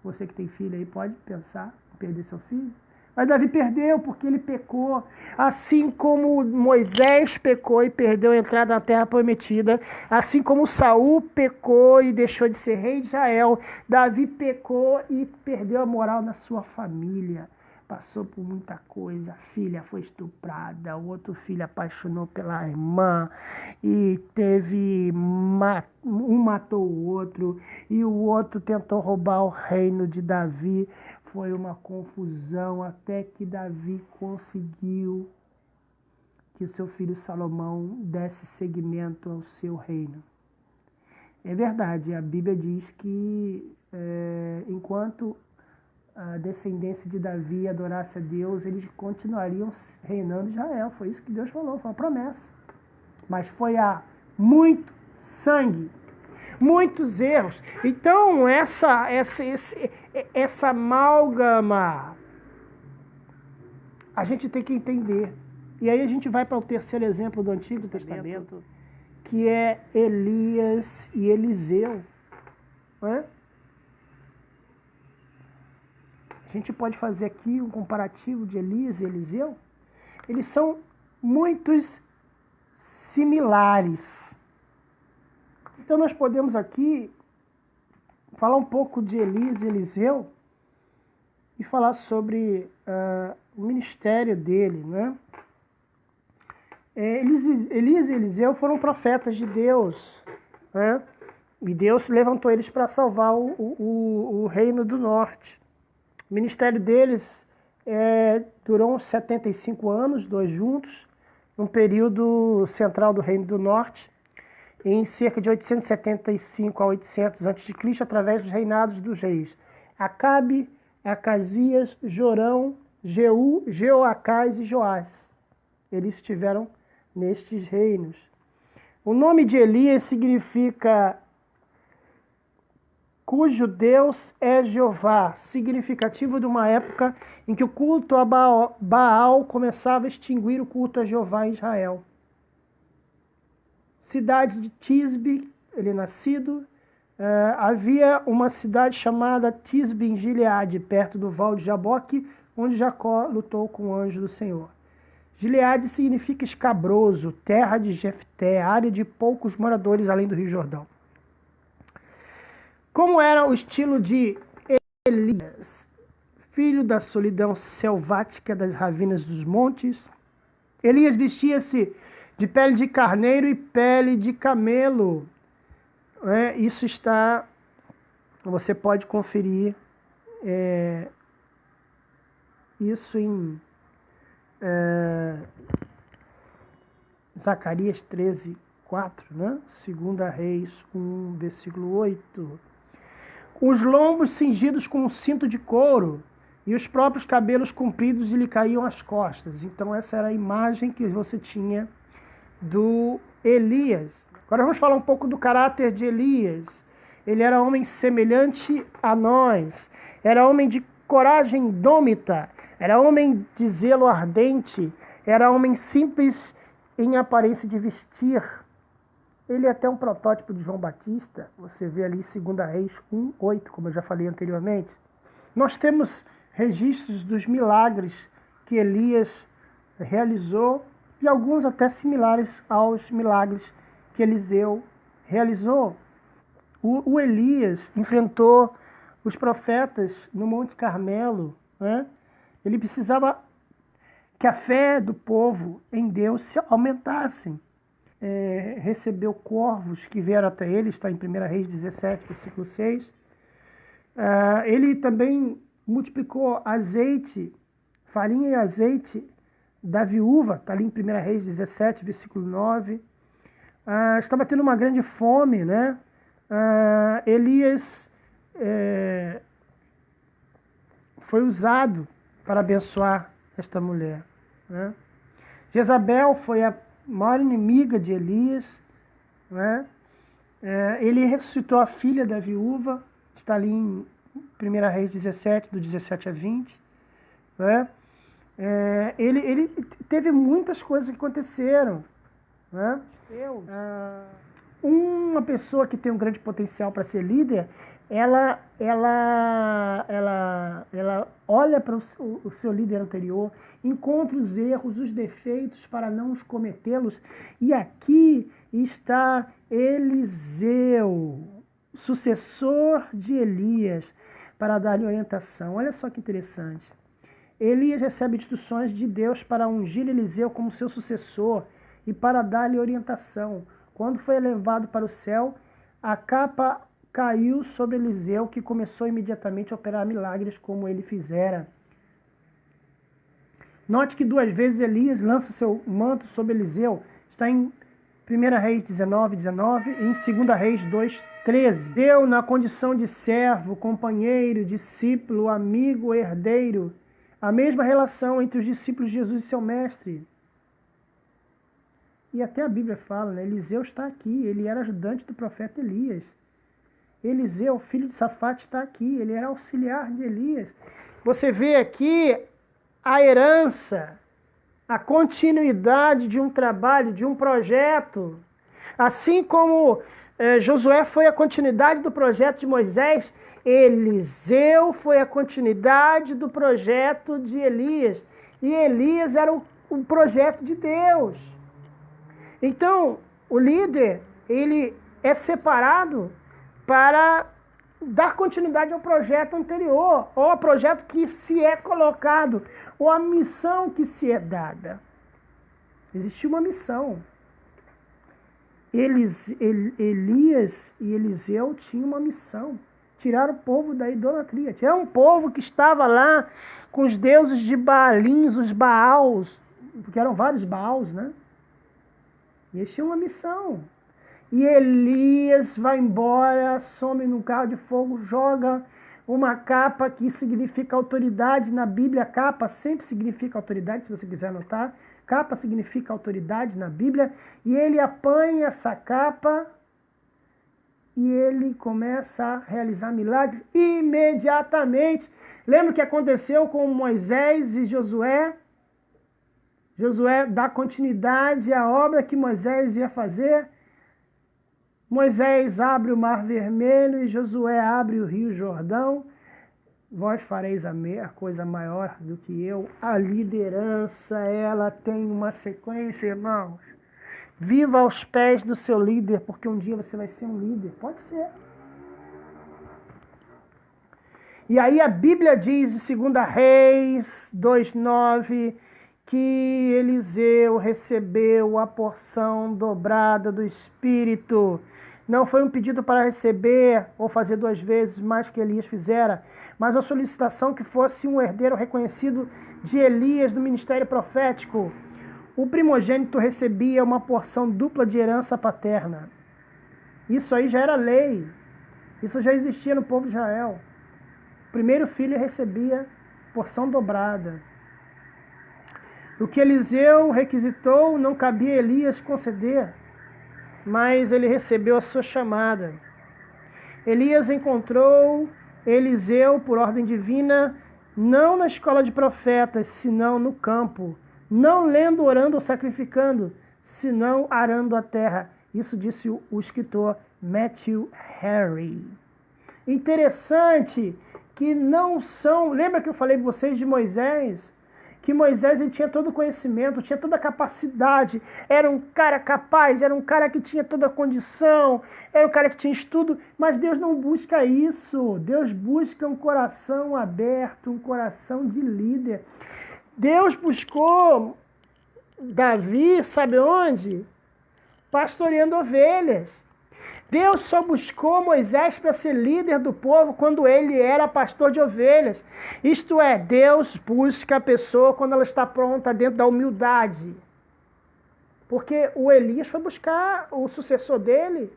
[SPEAKER 1] Você que tem filho aí pode pensar em perder seu filho. Mas Davi perdeu porque ele pecou. Assim como Moisés pecou e perdeu a entrada na terra prometida, assim como Saul pecou e deixou de ser rei de Israel, Davi pecou e perdeu a moral na sua família. Passou por muita coisa, a filha foi estuprada, o outro filho apaixonou pela irmã e um matou o outro e o outro tentou roubar o reino de Davi. Foi uma confusão até que Davi conseguiu que o seu filho Salomão desse seguimento ao seu reino. É verdade, a Bíblia diz que enquanto a descendência de Davi adorasse a Deus, eles continuariam reinando em Israel. Foi isso que Deus falou, foi uma promessa. Mas foi há muito sangue, muitos erros. Então, essa amálgama, a gente tem que entender. E aí a gente vai para o terceiro exemplo do Antigo Testamento, que é Elias e Eliseu. Não é? A gente pode fazer aqui um comparativo de Elias e Eliseu. Eles são muito similares. Então nós podemos aqui falar um pouco de Elias e Eliseu e falar sobre o ministério dele, né? Elias e Eliseu foram profetas de Deus, né? E Deus levantou eles para salvar o reino do norte. O ministério deles durou uns 75 anos, dois juntos, num período central do Reino do Norte, em cerca de 875 a 800 a.C., através dos reinados dos reis Acabe, Acasias, Jorão, Jeú, Jeoacás e Joás. Eles estiveram nestes reinos. O nome de Elias significa cujo Deus é Jeová, significativo de uma época em que o culto a Baal começava a extinguir o culto a Jeová em Israel. Cidade de Tisbe, ele é nascido. Havia uma cidade chamada Tisbe em Gileade, perto do val de Jaboque, onde Jacó lutou com o anjo do Senhor. Gileade significa escabroso, terra de Jefté, área de poucos moradores além do Rio Jordão. Como era o estilo de Elias? filho da solidão selvática das ravinas dos montes. Elias vestia-se de pele de carneiro e pele de camelo. Isso está, você pode conferir isso em Zacarias 13:4, né? 2 Reis 1, versículo 8. Os lombos cingidos com um cinto de couro e os próprios cabelos compridos lhe caíam às costas. Então essa era a imagem que você tinha do Elias. Agora vamos falar um pouco do caráter de Elias. Ele era homem semelhante a nós, era homem de coragem indômita, era homem de zelo ardente, era homem simples em aparência de vestir. Ele é até um protótipo de João Batista. Você vê ali 2 Reis 1:8, como eu já falei anteriormente. Nós temos registros dos milagres que Elias realizou e alguns até similares aos milagres que Eliseu realizou. O Elias enfrentou os profetas no Monte Carmelo, né? Ele precisava que a fé do povo em Deus se aumentasse. Recebeu corvos que vieram até ele, está em 1 Reis 17, versículo 6. Ele também multiplicou azeite, farinha e azeite da viúva, está ali em 1 Reis 17, versículo 9. Estava tendo uma grande fome, né? Elias foi usado para abençoar esta mulher, né? Jezabel foi a maior inimiga de Elias, né? Ele ressuscitou a filha da viúva, está ali em 1 Reis 17, do 17 a 20. Né? Ele teve muitas coisas que aconteceram. Né? Uma pessoa que tem um grande potencial para ser líder, ela olha para o seu líder anterior, encontra os erros, os defeitos para não os cometê-los. E aqui está Eliseu, sucessor de Elias, para dar-lhe orientação. Olha só que interessante. Elias recebe instruções de Deus para ungir Eliseu como seu sucessor e para dar-lhe orientação. Quando foi elevado para o céu, a capa caiu sobre Eliseu, que começou imediatamente a operar milagres como ele fizera. Note que 2 vezes Elias lança seu manto sobre Eliseu. Está em 1 Reis 19:19 e em 2 Reis 2:13. Deu na condição de servo, companheiro, discípulo, amigo, herdeiro. A mesma relação entre os discípulos de Jesus e seu mestre. E até a Bíblia fala, né? Eliseu está aqui, ele era ajudante do profeta Elias. Eliseu, filho de Safate, está aqui, ele era auxiliar de Elias. Você vê aqui a herança, a continuidade de um trabalho, de um projeto. Assim como Josué foi a continuidade do projeto de Moisés, Eliseu foi a continuidade do projeto de Elias. E Elias era o projeto de Deus. Então, o líder, ele é separado para dar continuidade ao projeto anterior, ou ao projeto que se é colocado, ou à missão que se é dada. Existia uma missão. Elias e Eliseu tinham uma missão. Tirar o povo da idolatria. Tirar um povo que estava lá com os deuses de Baalins, os Baals, porque eram vários Baals, né? E eles tinham uma missão. E Elias vai embora, some num carro de fogo, joga uma capa que significa autoridade. Na Bíblia, capa sempre significa autoridade, se você quiser anotar. Capa significa autoridade na Bíblia. E ele apanha essa capa e ele começa a realizar milagres imediatamente. Lembra o que aconteceu com Moisés e Josué? Josué dá continuidade à obra que Moisés ia fazer. Moisés abre o Mar Vermelho e Josué abre o Rio Jordão. Vós fareis a coisa maior do que eu. A liderança, ela tem uma sequência, irmãos. Viva aos pés do seu líder, porque um dia você vai ser um líder. Pode ser. E aí a Bíblia diz em 2 Reis 2:9 que Eliseu recebeu a porção dobrada do Espírito. Não foi um pedido para receber ou fazer 2 vezes mais que Elias fizera, mas a solicitação que fosse um herdeiro reconhecido de Elias do ministério profético. O primogênito recebia uma porção dupla de herança paterna. Isso aí já era lei. Isso já existia no povo de Israel. O primeiro filho recebia porção dobrada. O que Eliseu requisitou não cabia a Elias conceder, mas ele recebeu a sua chamada. Elias encontrou Eliseu por ordem divina, não na escola de profetas, senão no campo, não lendo, orando ou sacrificando, senão arando a terra. Isso disse o escritor Matthew Henry. Interessante que não são... Lembra que eu falei para vocês de Moisés? Que Moisés ele tinha todo o conhecimento, tinha toda a capacidade, era um cara capaz, era um cara que tinha toda a condição, era um cara que tinha estudo, mas Deus não busca isso. Deus busca um coração aberto, um coração de líder. Deus buscou Davi, sabe onde? Pastoreando ovelhas. Deus só buscou Moisés para ser líder do povo quando ele era pastor de ovelhas. Isto é, Deus busca a pessoa quando ela está pronta dentro da humildade. Porque o Elias foi buscar o sucessor dele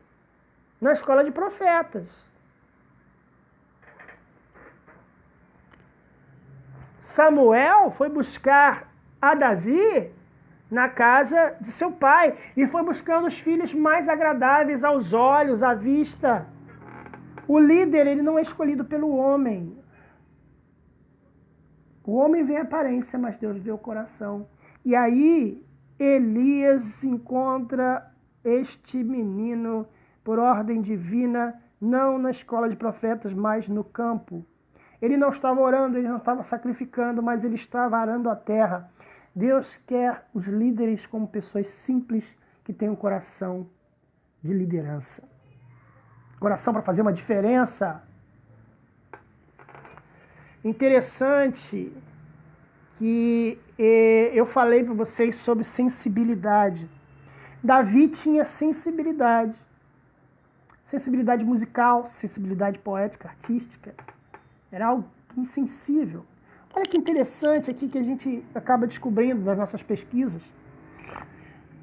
[SPEAKER 1] na escola de profetas. Samuel foi buscar a Davi na casa de seu pai e foi buscando os filhos mais agradáveis aos olhos, à vista. O líder, ele não é escolhido pelo homem. O homem vê a aparência, mas Deus vê o coração. E aí, Elias encontra este menino por ordem divina, não na escola de profetas, mas no campo. Ele não estava orando, ele não estava sacrificando, mas ele estava arando a terra. Deus quer os líderes como pessoas simples que têm um coração de liderança. Coração para fazer uma diferença. Interessante que eu falei para vocês sobre sensibilidade. Davi tinha sensibilidade. Sensibilidade musical, sensibilidade poética, artística. Era algo insensível. Olha que interessante aqui que a gente acaba descobrindo nas nossas pesquisas.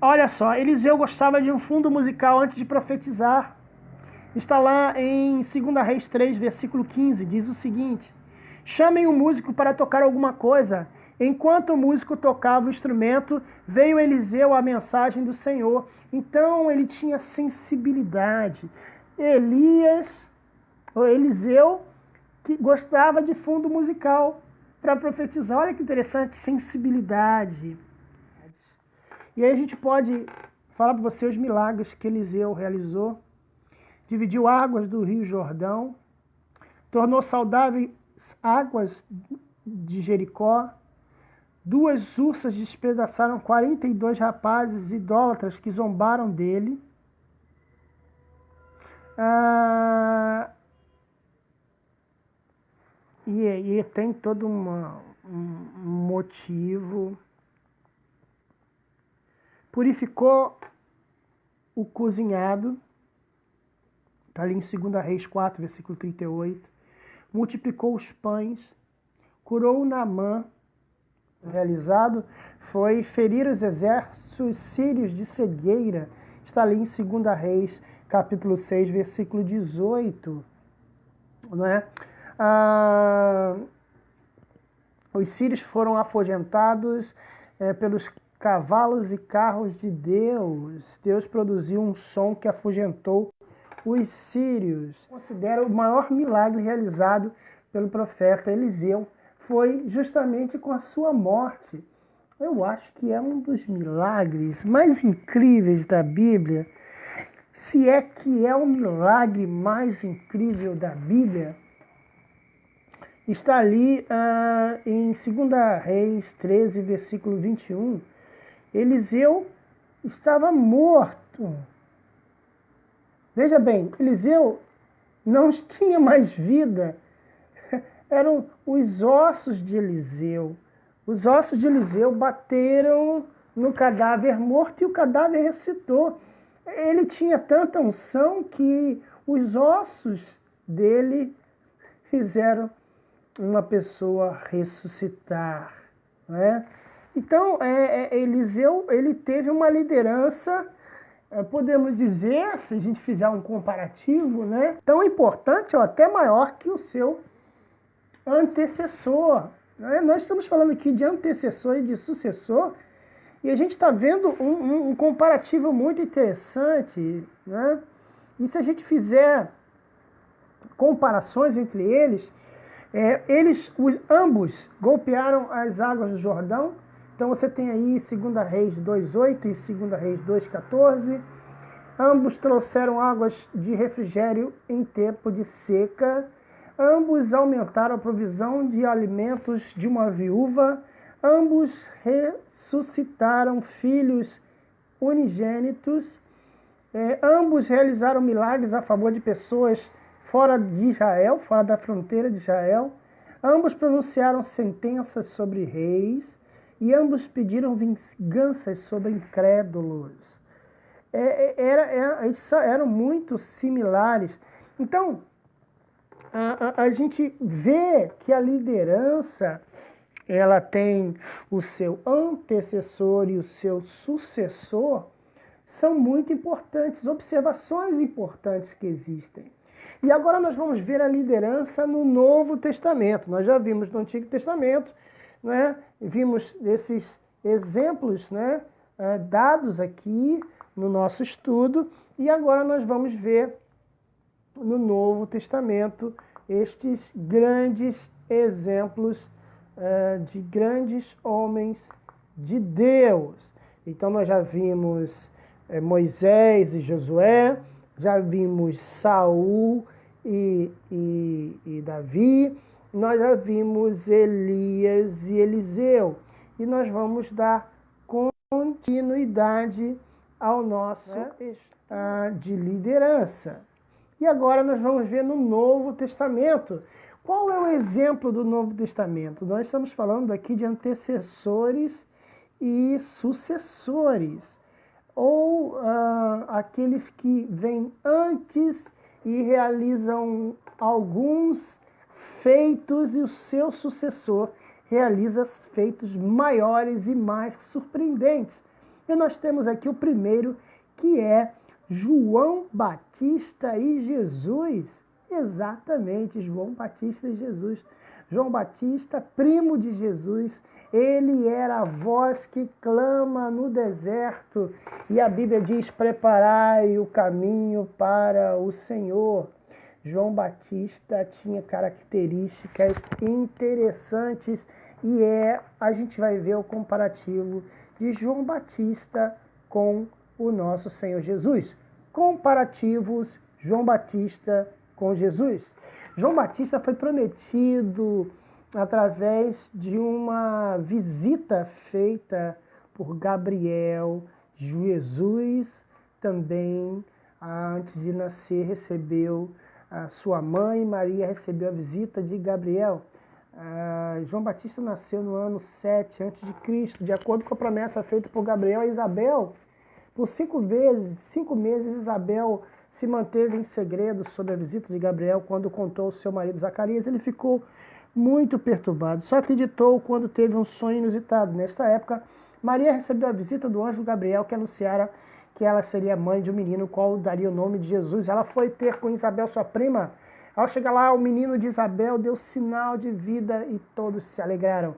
[SPEAKER 1] Olha só, Eliseu gostava de um fundo musical antes de profetizar. Está lá em 2 Reis 3, versículo 15, diz o seguinte: chamem um músico para tocar alguma coisa. Enquanto o músico tocava o instrumento, veio Eliseu a mensagem do Senhor. Então ele tinha sensibilidade. Eliseu, que gostava de fundo musical para profetizar. Olha que interessante, sensibilidade. E aí a gente pode falar para você os milagres que Eliseu realizou. Dividiu águas do Rio Jordão, tornou saudáveis águas de Jericó. 2 ursas despedaçaram 42 rapazes idólatras que zombaram dele. E tem todo um motivo. Purificou o cozinhado. Está ali em 2 Reis 4, versículo 38. Multiplicou os pães. Curou Naamã. Realizado foi ferir os exércitos sírios de cegueira. Está ali em 2 Reis, capítulo 6, versículo 18. Não é? Os sírios foram afugentados pelos cavalos e carros de Deus. Deus produziu um som que afugentou os sírios. Considera o maior milagre realizado pelo profeta Eliseu foi justamente com a sua morte. Eu acho que é um dos milagres mais incríveis da Bíblia. Se é que é o milagre mais incrível da Bíblia, está ali em 2 Reis 13, versículo 21. Eliseu estava morto. Veja bem, Eliseu não tinha mais vida. eram os ossos de Eliseu. Os ossos de Eliseu bateram no cadáver morto e o cadáver ressuscitou. Ele tinha tanta unção que os ossos dele fizeram uma pessoa ressuscitar, né? Então, Eliseu, ele teve uma liderança, podemos dizer, se a gente fizer um comparativo, né, tão importante ou até maior que o seu antecessor, né? Nós estamos falando aqui de antecessor e de sucessor, e a gente está vendo um comparativo muito interessante, né? E se a gente fizer comparações entre eles, ambos golpearam as águas do Jordão. Então você tem aí 2 Reis 2:8 e 2 Reis 2:14. Ambos trouxeram águas de refrigério em tempo de seca. Ambos aumentaram a provisão de alimentos de uma viúva. Ambos ressuscitaram filhos unigênitos. Ambos realizaram milagres a favor de pessoas fora de Israel, fora da fronteira de Israel. Ambos pronunciaram sentenças sobre reis e ambos pediram vinganças sobre incrédulos. Eram muito similares. Então, a gente vê que a liderança, ela tem o seu antecessor e o seu sucessor, são muito importantes, observações importantes que existem. E agora nós vamos ver a liderança no Novo Testamento. Nós já vimos no Antigo Testamento, né? Vimos esses exemplos, né, dados aqui no nosso estudo, e agora nós vamos ver no Novo Testamento estes grandes exemplos de grandes homens de Deus. Então nós já vimos Moisés e Josué, já vimos Saul e Davi, nós já vimos Elias e Eliseu, e nós vamos dar continuidade ao nosso de liderança. E agora nós vamos ver no Novo Testamento. Qual é o exemplo do Novo Testamento? Nós estamos falando aqui de antecessores e sucessores, ou aqueles que vêm antes e realizam alguns feitos e o seu sucessor realiza feitos maiores e mais surpreendentes. E nós temos aqui o primeiro, que é João Batista e Jesus. Exatamente, João Batista e Jesus. João Batista, primo de Jesus, ele era a voz que clama no deserto. E a Bíblia diz: preparai o caminho para o Senhor. João Batista tinha características interessantes e a gente vai ver o comparativo de João Batista com o nosso Senhor Jesus. Comparativos, João Batista com Jesus. João Batista foi prometido através de uma visita feita por Gabriel. Jesus também, antes de nascer, recebeu a sua mãe, Maria, recebeu a visita de Gabriel. João Batista nasceu no ano 7 a.C., de acordo com a promessa feita por Gabriel a Isabel. Por 5 meses, Isabel se manteve em segredo sobre a visita de Gabriel. Quando contou ao seu marido Zacarias, ele ficou muito perturbado. Só acreditou quando teve um sonho inusitado. Nesta época, Maria recebeu a visita do anjo Gabriel, que anunciara que ela seria mãe de um menino, qual daria o nome de Jesus. Ela foi ter com Isabel, sua prima. Ao chegar lá, o menino de Isabel deu sinal de vida e todos se alegraram.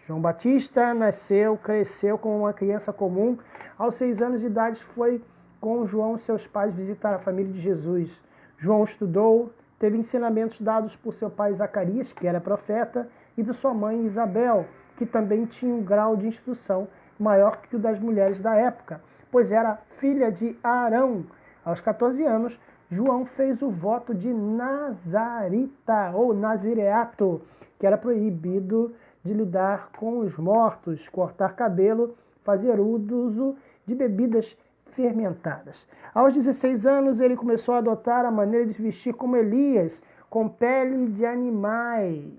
[SPEAKER 1] João Batista nasceu, cresceu como uma criança comum. Aos 6 anos de idade, foi com João e seus pais visitar a família de Jesus. João estudou, teve ensinamentos dados por seu pai Zacarias, que era profeta, e por sua mãe Isabel, que também tinha um grau de instrução maior que o das mulheres da época, pois era filha de Arão. Aos 14 anos, João fez o voto de Nazarita, ou Nazireato, que era proibido de lidar com os mortos, cortar cabelo, fazer uso de bebidas fermentadas. Aos 16 anos, ele começou a adotar a maneira de vestir como Elias, com pele de animais.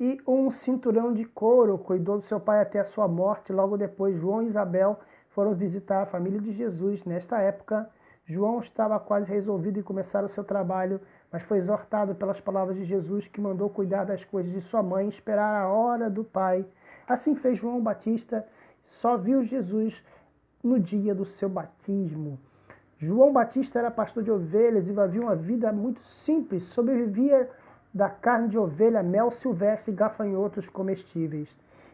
[SPEAKER 1] e um cinturão de couro. Cuidou do seu pai até a sua morte. Logo depois, João e Isabel foram visitar a família de Jesus. Nesta época, João estava quase resolvido em começar o seu trabalho, mas foi exortado pelas palavras de Jesus, que mandou cuidar das coisas de sua mãe e esperar a hora do Pai. Assim fez João Batista, só viu Jesus no dia do seu batismo. João Batista era pastor de ovelhas e vivia uma vida muito simples, sobrevivia da carne de ovelha, mel silvestre e gafanhotos comestíveis.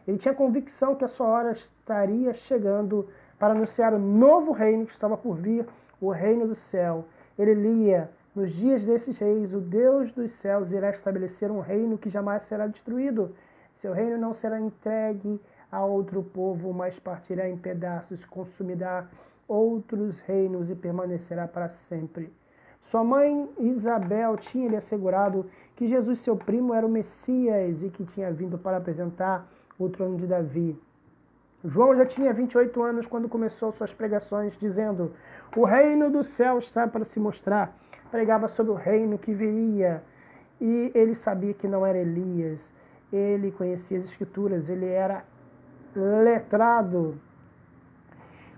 [SPEAKER 1] Ele tinha convicção que a sua hora estaria chegando para anunciar o novo reino que estava por vir, o reino do céu. Ele lia: nos dias desses reis, o Deus dos céus irá estabelecer um reino que jamais será destruído. Seu reino não será entregue a outro povo, mas partirá em pedaços, consumirá outros reinos e permanecerá para sempre. Sua mãe Isabel tinha lhe assegurado que Jesus, seu primo, era o Messias e que tinha vindo para apresentar o trono de Davi. João já tinha 28 anos quando começou suas pregações, dizendo: o reino do céu está para se mostrar. Pregava sobre o reino que viria, e ele sabia que não era Elias. Ele conhecia as Escrituras, ele era letrado.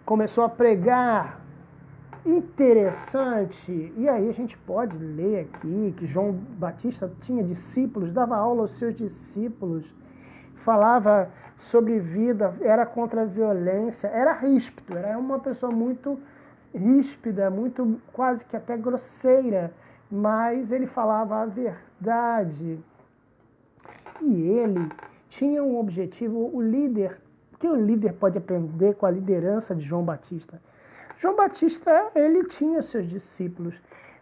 [SPEAKER 1] Começou a pregar. Interessante. E aí a gente pode ler aqui que João Batista tinha discípulos, dava aula aos seus discípulos, falava sobre vida, era contra a violência, era ríspido, era uma pessoa muito ríspida, muito quase que até grosseira, mas ele falava a verdade. E ele tinha um objetivo, o líder, o que o líder pode aprender com a liderança de João Batista? João Batista, ele tinha seus discípulos,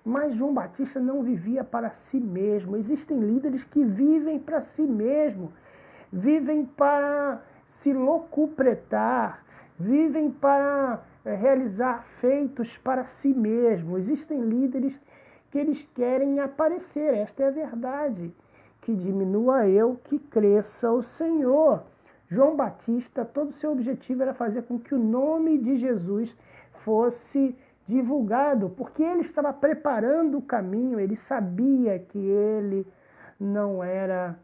[SPEAKER 1] mas João Batista não vivia para si mesmo. Existem líderes que vivem para si mesmo, vivem para se locupletar, vivem para realizar feitos para si mesmo. Existem líderes que eles querem aparecer, esta é a verdade. Que diminua eu, que cresça o Senhor. João Batista, todo o seu objetivo era fazer com que o nome de Jesus fosse divulgado, porque ele estava preparando o caminho, ele sabia que ele não era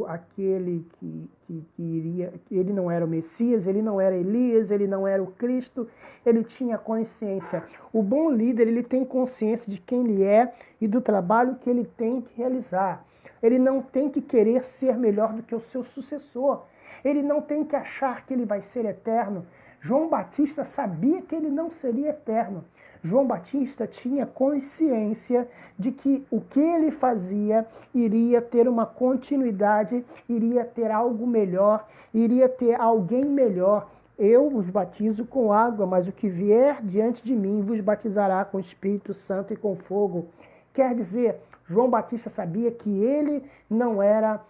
[SPEAKER 1] aquele que iria, que ele não era o Messias, ele não era Elias, ele não era o Cristo, ele tinha consciência. O bom líder, ele tem consciência de quem ele é e do trabalho que ele tem que realizar. Ele não tem que querer ser melhor do que o seu sucessor. Ele não tem que achar que ele vai ser eterno. João Batista sabia que ele não seria eterno. João Batista tinha consciência de que o que ele fazia iria ter uma continuidade, iria ter algo melhor, iria ter alguém melhor. Eu vos batizo com água, mas o que vier diante de mim vos batizará com o Espírito Santo e com fogo. Quer dizer, João Batista sabia que ele não era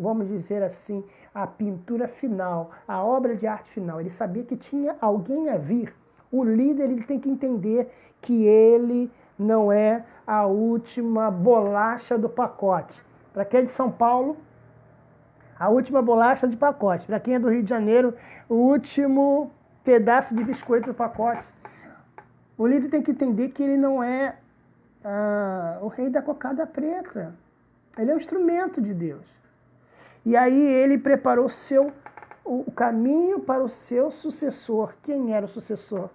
[SPEAKER 1] vamos dizer assim, a pintura final, a obra de arte final. Ele sabia que tinha alguém a vir. O líder, ele tem que entender que ele não é a última bolacha do pacote. Para quem é de São Paulo, a última bolacha de pacote. Para quem é do Rio de Janeiro, o último pedaço de biscoito do pacote. O líder tem que entender que ele não é o rei da cocada preta. Ele é um instrumento de Deus. E aí ele preparou o caminho para o seu sucessor. Quem era o sucessor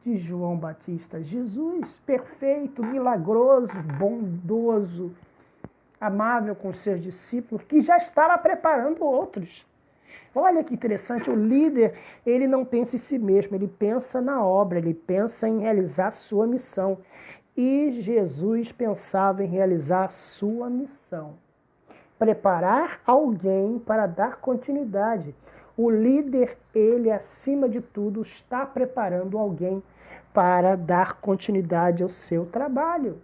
[SPEAKER 1] de João Batista? Jesus, perfeito, milagroso, bondoso, amável com seus discípulos, que já estava preparando outros. Olha que interessante, o líder, ele não pensa em si mesmo, ele pensa na obra, ele pensa em realizar sua missão. E Jesus pensava em realizar sua missão. Preparar alguém para dar continuidade. O líder, ele, acima de tudo, está preparando alguém para dar continuidade ao seu trabalho.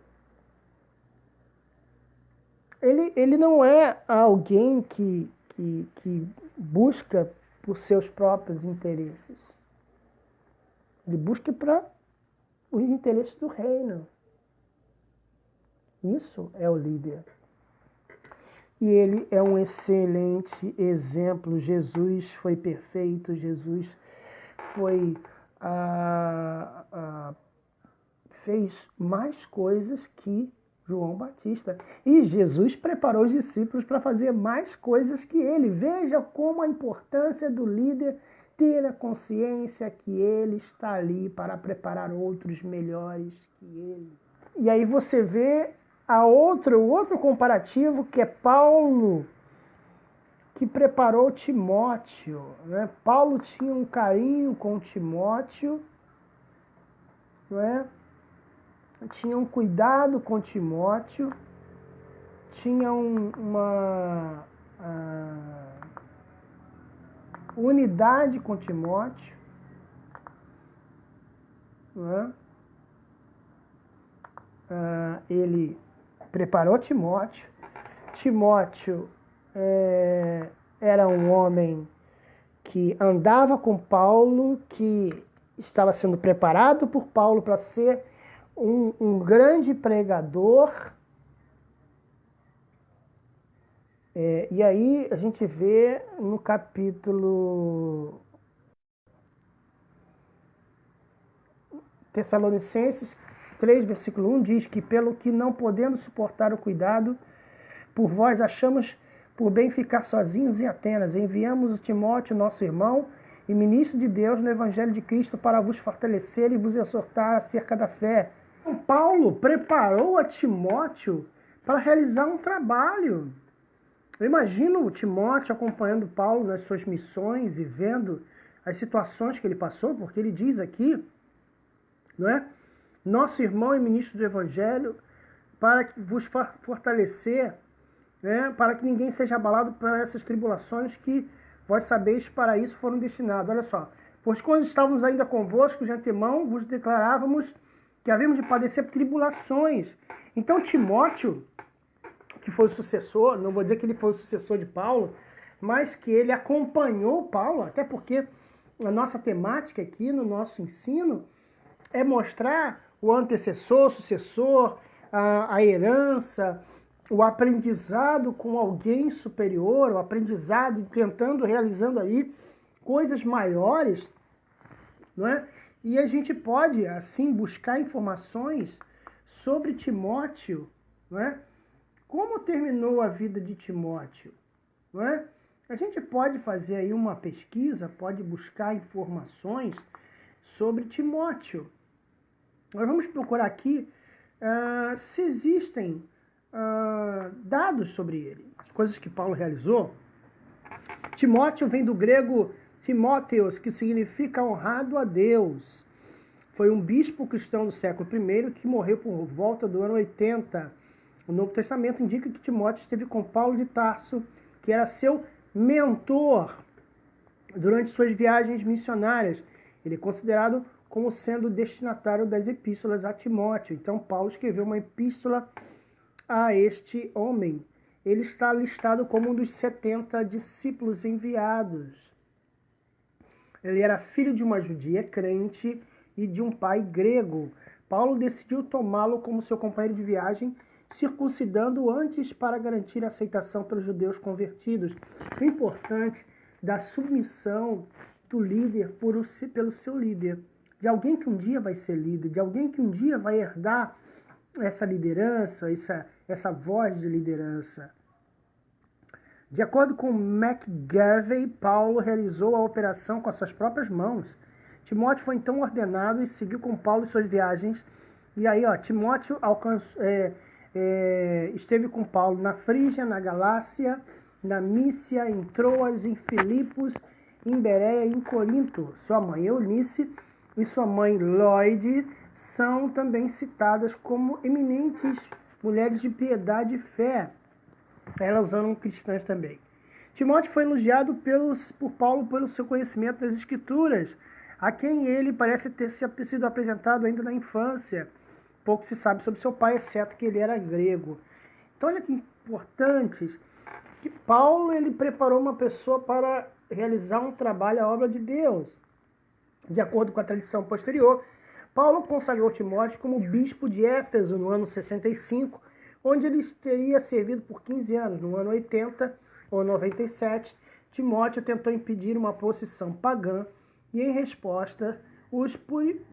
[SPEAKER 1] Ele não é alguém que busca por seus próprios interesses. Ele busca para os interesses do reino. Isso é o líder. E ele é um excelente exemplo. Jesus foi perfeito, Jesus foi fez mais coisas que João Batista. E Jesus preparou os discípulos para fazer mais coisas que ele. Veja como a importância do líder ter a consciência que ele está ali para preparar outros melhores que ele. E aí você vê o outro comparativo, que é Paulo, que preparou Timóteo, né? Paulo tinha um carinho com Timóteo, não é? Tinha um cuidado com Timóteo, tinha uma unidade com Timóteo, não é? Ele preparou Timóteo. Timóteo era um homem que andava com Paulo, que estava sendo preparado por Paulo para ser um grande pregador. E aí a gente vê no capítulo Tessalonicenses 3, versículo 1, diz que pelo que não podendo suportar o cuidado por vós, achamos por bem ficar sozinhos em Atenas. Enviamos o Timóteo, nosso irmão e ministro de Deus no Evangelho de Cristo, para vos fortalecer e vos exortar acerca da fé. Paulo preparou a Timóteo para realizar um trabalho. Eu imagino o Timóteo acompanhando Paulo nas suas missões e vendo as situações que ele passou, porque ele diz aqui, não é? Nosso irmão e ministro do Evangelho, para vos fortalecer, né? Para que ninguém seja abalado por essas tribulações que vós sabeis para isso foram destinados. Olha só, pois quando estávamos ainda convosco, de antemão, vos declarávamos que havíamos de padecer tribulações. Então Timóteo, que foi o sucessor, não vou dizer que ele foi o sucessor de Paulo, mas que ele acompanhou Paulo, até porque a nossa temática aqui no nosso ensino é mostrar o antecessor, o sucessor, a herança, o aprendizado com alguém superior, o aprendizado tentando, realizando aí coisas maiores, não é? E a gente pode, assim, buscar informações sobre Timóteo, não é? Como terminou a vida de Timóteo, não é? A gente pode fazer aí uma pesquisa, pode buscar informações sobre Timóteo. Nós vamos procurar aqui se existem dados sobre ele, as coisas que Paulo realizou. Timóteo vem do grego Timóteos, que significa honrado a Deus. Foi um bispo cristão do século I que morreu por volta do ano 80. O Novo Testamento indica que Timóteo esteve com Paulo de Tarso, que era seu mentor durante suas viagens missionárias. Ele é considerado como sendo destinatário das epístolas a Timóteo. Então Paulo escreveu uma epístola a este homem. Ele está listado como um dos 70 discípulos enviados. Ele era filho de uma judia crente e de um pai grego. Paulo decidiu tomá-lo como seu companheiro de viagem, circuncidando antes para garantir a aceitação pelos judeus convertidos. O importante da submissão do líder pelo seu líder, de alguém que um dia vai ser líder, de alguém que um dia vai herdar essa liderança, essa voz de liderança. De acordo com McGavey, Paulo realizou a operação com as suas próprias mãos. Timóteo foi então ordenado e seguiu com Paulo em suas viagens. E aí, Timóteo esteve com Paulo na Frígia, na Galácia, na Mícia, em Troas, em Filipos, em Bereia e em Corinto. Sua mãe Eunice e sua mãe Lloyd são também citadas como eminentes mulheres de piedade e fé. Elas eram cristãs também. Timóteo foi elogiado por Paulo pelo seu conhecimento das Escrituras, a quem ele parece ter sido apresentado ainda na infância. Pouco se sabe sobre seu pai, exceto que ele era grego. Então olha que importante, que Paulo ele preparou uma pessoa para realizar um trabalho, a obra de Deus. De acordo com a tradição posterior, Paulo consagrou Timóteo como bispo de Éfeso no ano 65, onde ele teria servido por 15 anos. No ano 80 ou 97, Timóteo tentou impedir uma procissão pagã e, em resposta, os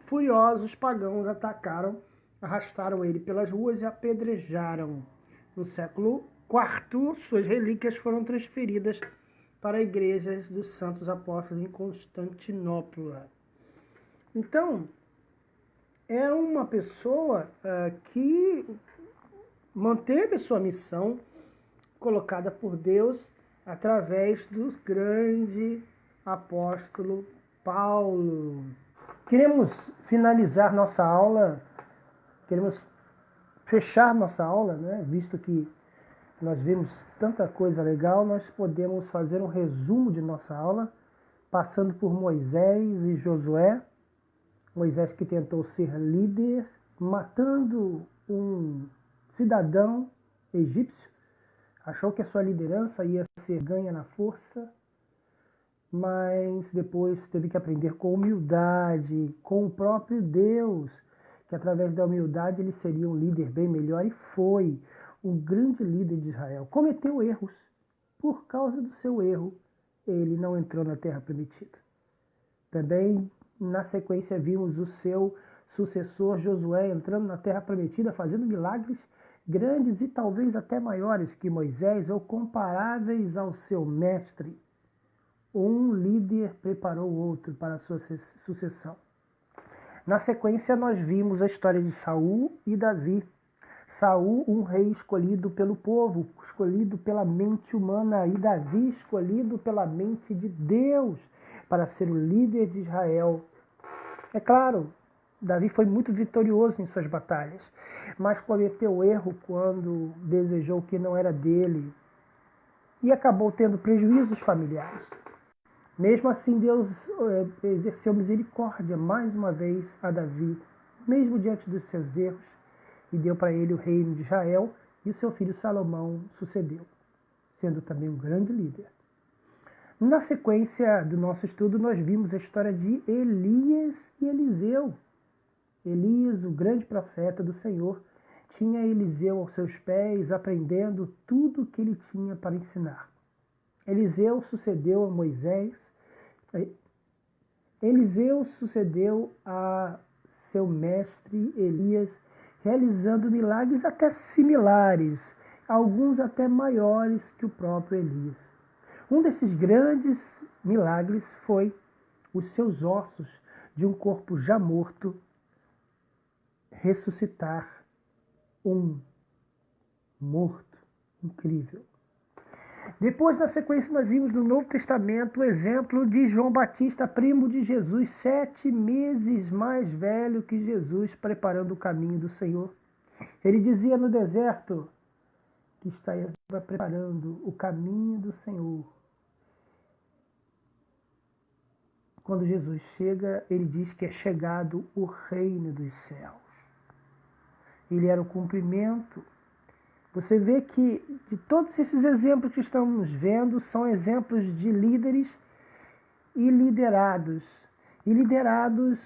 [SPEAKER 1] furiosos pagãos atacaram arrastaram ele pelas ruas e apedrejaram. No século IV, suas relíquias foram transferidas para igrejas dos Santos Apóstolos em Constantinopla. Então, é uma pessoa que manteve sua missão colocada por Deus através do grande apóstolo Paulo. Queremos finalizar nossa aula, queremos fechar nossa aula, né? Visto que nós vimos tanta coisa legal, nós podemos fazer um resumo de nossa aula, passando por Moisés e Josué. Moisés que tentou ser líder, matando um cidadão egípcio, achou que a sua liderança ia ser ganha na força, mas depois teve que aprender com humildade, com o próprio Deus, que através da humildade ele seria um líder bem melhor, e foi um grande líder de Israel. Cometeu erros. Por causa do seu erro, ele não entrou na terra prometida. Também, na sequência, vimos o seu sucessor Josué entrando na terra prometida, fazendo milagres grandes e talvez até maiores que Moisés, ou comparáveis ao seu mestre. Um líder preparou o outro para a sua sucessão. Na sequência, nós vimos a história de Saul e Davi. Saul, um rei escolhido pelo povo, escolhido pela mente humana, e Davi, escolhido pela mente de Deus para ser o líder de Israel. É claro, Davi foi muito vitorioso em suas batalhas, mas cometeu erro quando desejou o que não era dele e acabou tendo prejuízos familiares. Mesmo assim, Deus exerceu misericórdia mais uma vez a Davi, mesmo diante dos seus erros, e deu para ele o reino de Israel, e o seu filho Salomão sucedeu, sendo também um grande líder. Na sequência do nosso estudo, nós vimos a história de Elias e Eliseu. Elias, o grande profeta do Senhor, tinha Eliseu aos seus pés, aprendendo tudo o que ele tinha para ensinar. Eliseu sucedeu a Moisés. Eliseu sucedeu a seu mestre Elias, realizando milagres até similares, alguns até maiores que o próprio Elias. Um desses grandes milagres foi os seus ossos de um corpo já morto ressuscitar um morto. Incrível. Depois, na sequência, nós vimos no Novo Testamento o exemplo de João Batista, primo de Jesus, 7 meses mais velho que Jesus, preparando o caminho do Senhor. Ele dizia no deserto que estava preparando o caminho do Senhor. Quando Jesus chega, ele diz que é chegado o reino dos céus. Ele era o cumprimento. Você vê que de todos esses exemplos que estamos vendo são exemplos de líderes e liderados. E liderados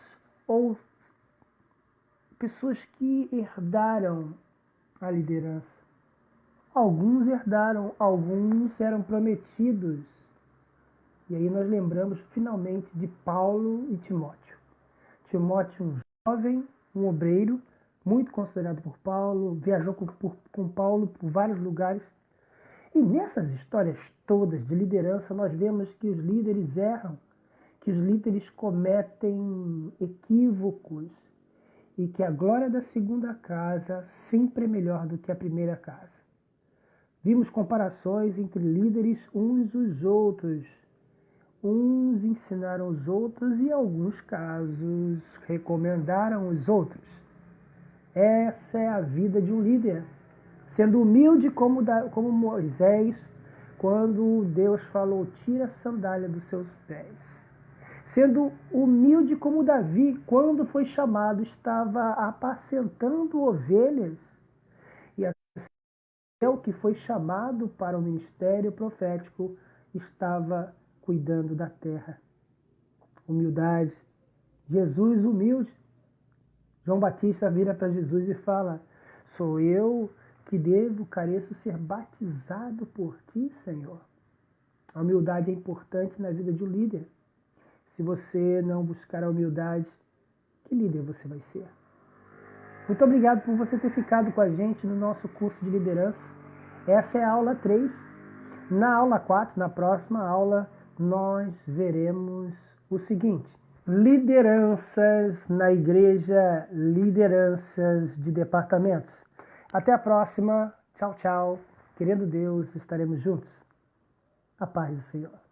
[SPEAKER 1] ou pessoas que herdaram a liderança. Alguns herdaram, alguns eram prometidos. E aí nós lembramos finalmente de Paulo e Timóteo. Timóteo, um jovem, um obreiro, muito considerado por Paulo, viajou com Paulo por vários lugares. E nessas histórias todas de liderança, nós vemos que os líderes erram, que os líderes cometem equívocos e que a glória da segunda casa sempre é melhor do que a primeira casa. Vimos comparações entre líderes uns os outros. Uns ensinaram os outros e, em alguns casos, recomendaram os outros. Essa é a vida de um líder. Sendo humilde como Moisés, quando Deus falou, tira a sandália dos seus pés. Sendo humilde como Davi, quando foi chamado, estava apacentando ovelhas. E o que foi chamado para o ministério profético estava cuidando da terra. Humildade. Jesus humilde. João Batista vira para Jesus e fala, sou eu que careço ser batizado por ti, Senhor. A humildade é importante na vida de um líder. Se você não buscar a humildade, que líder você vai ser? Muito obrigado por você ter ficado com a gente no nosso curso de liderança. Essa é a aula 3. Na aula 4, na próxima aula, nós veremos o seguinte: lideranças na igreja, lideranças de departamentos. Até a próxima. Tchau, tchau. Querendo Deus, estaremos juntos. A paz do Senhor.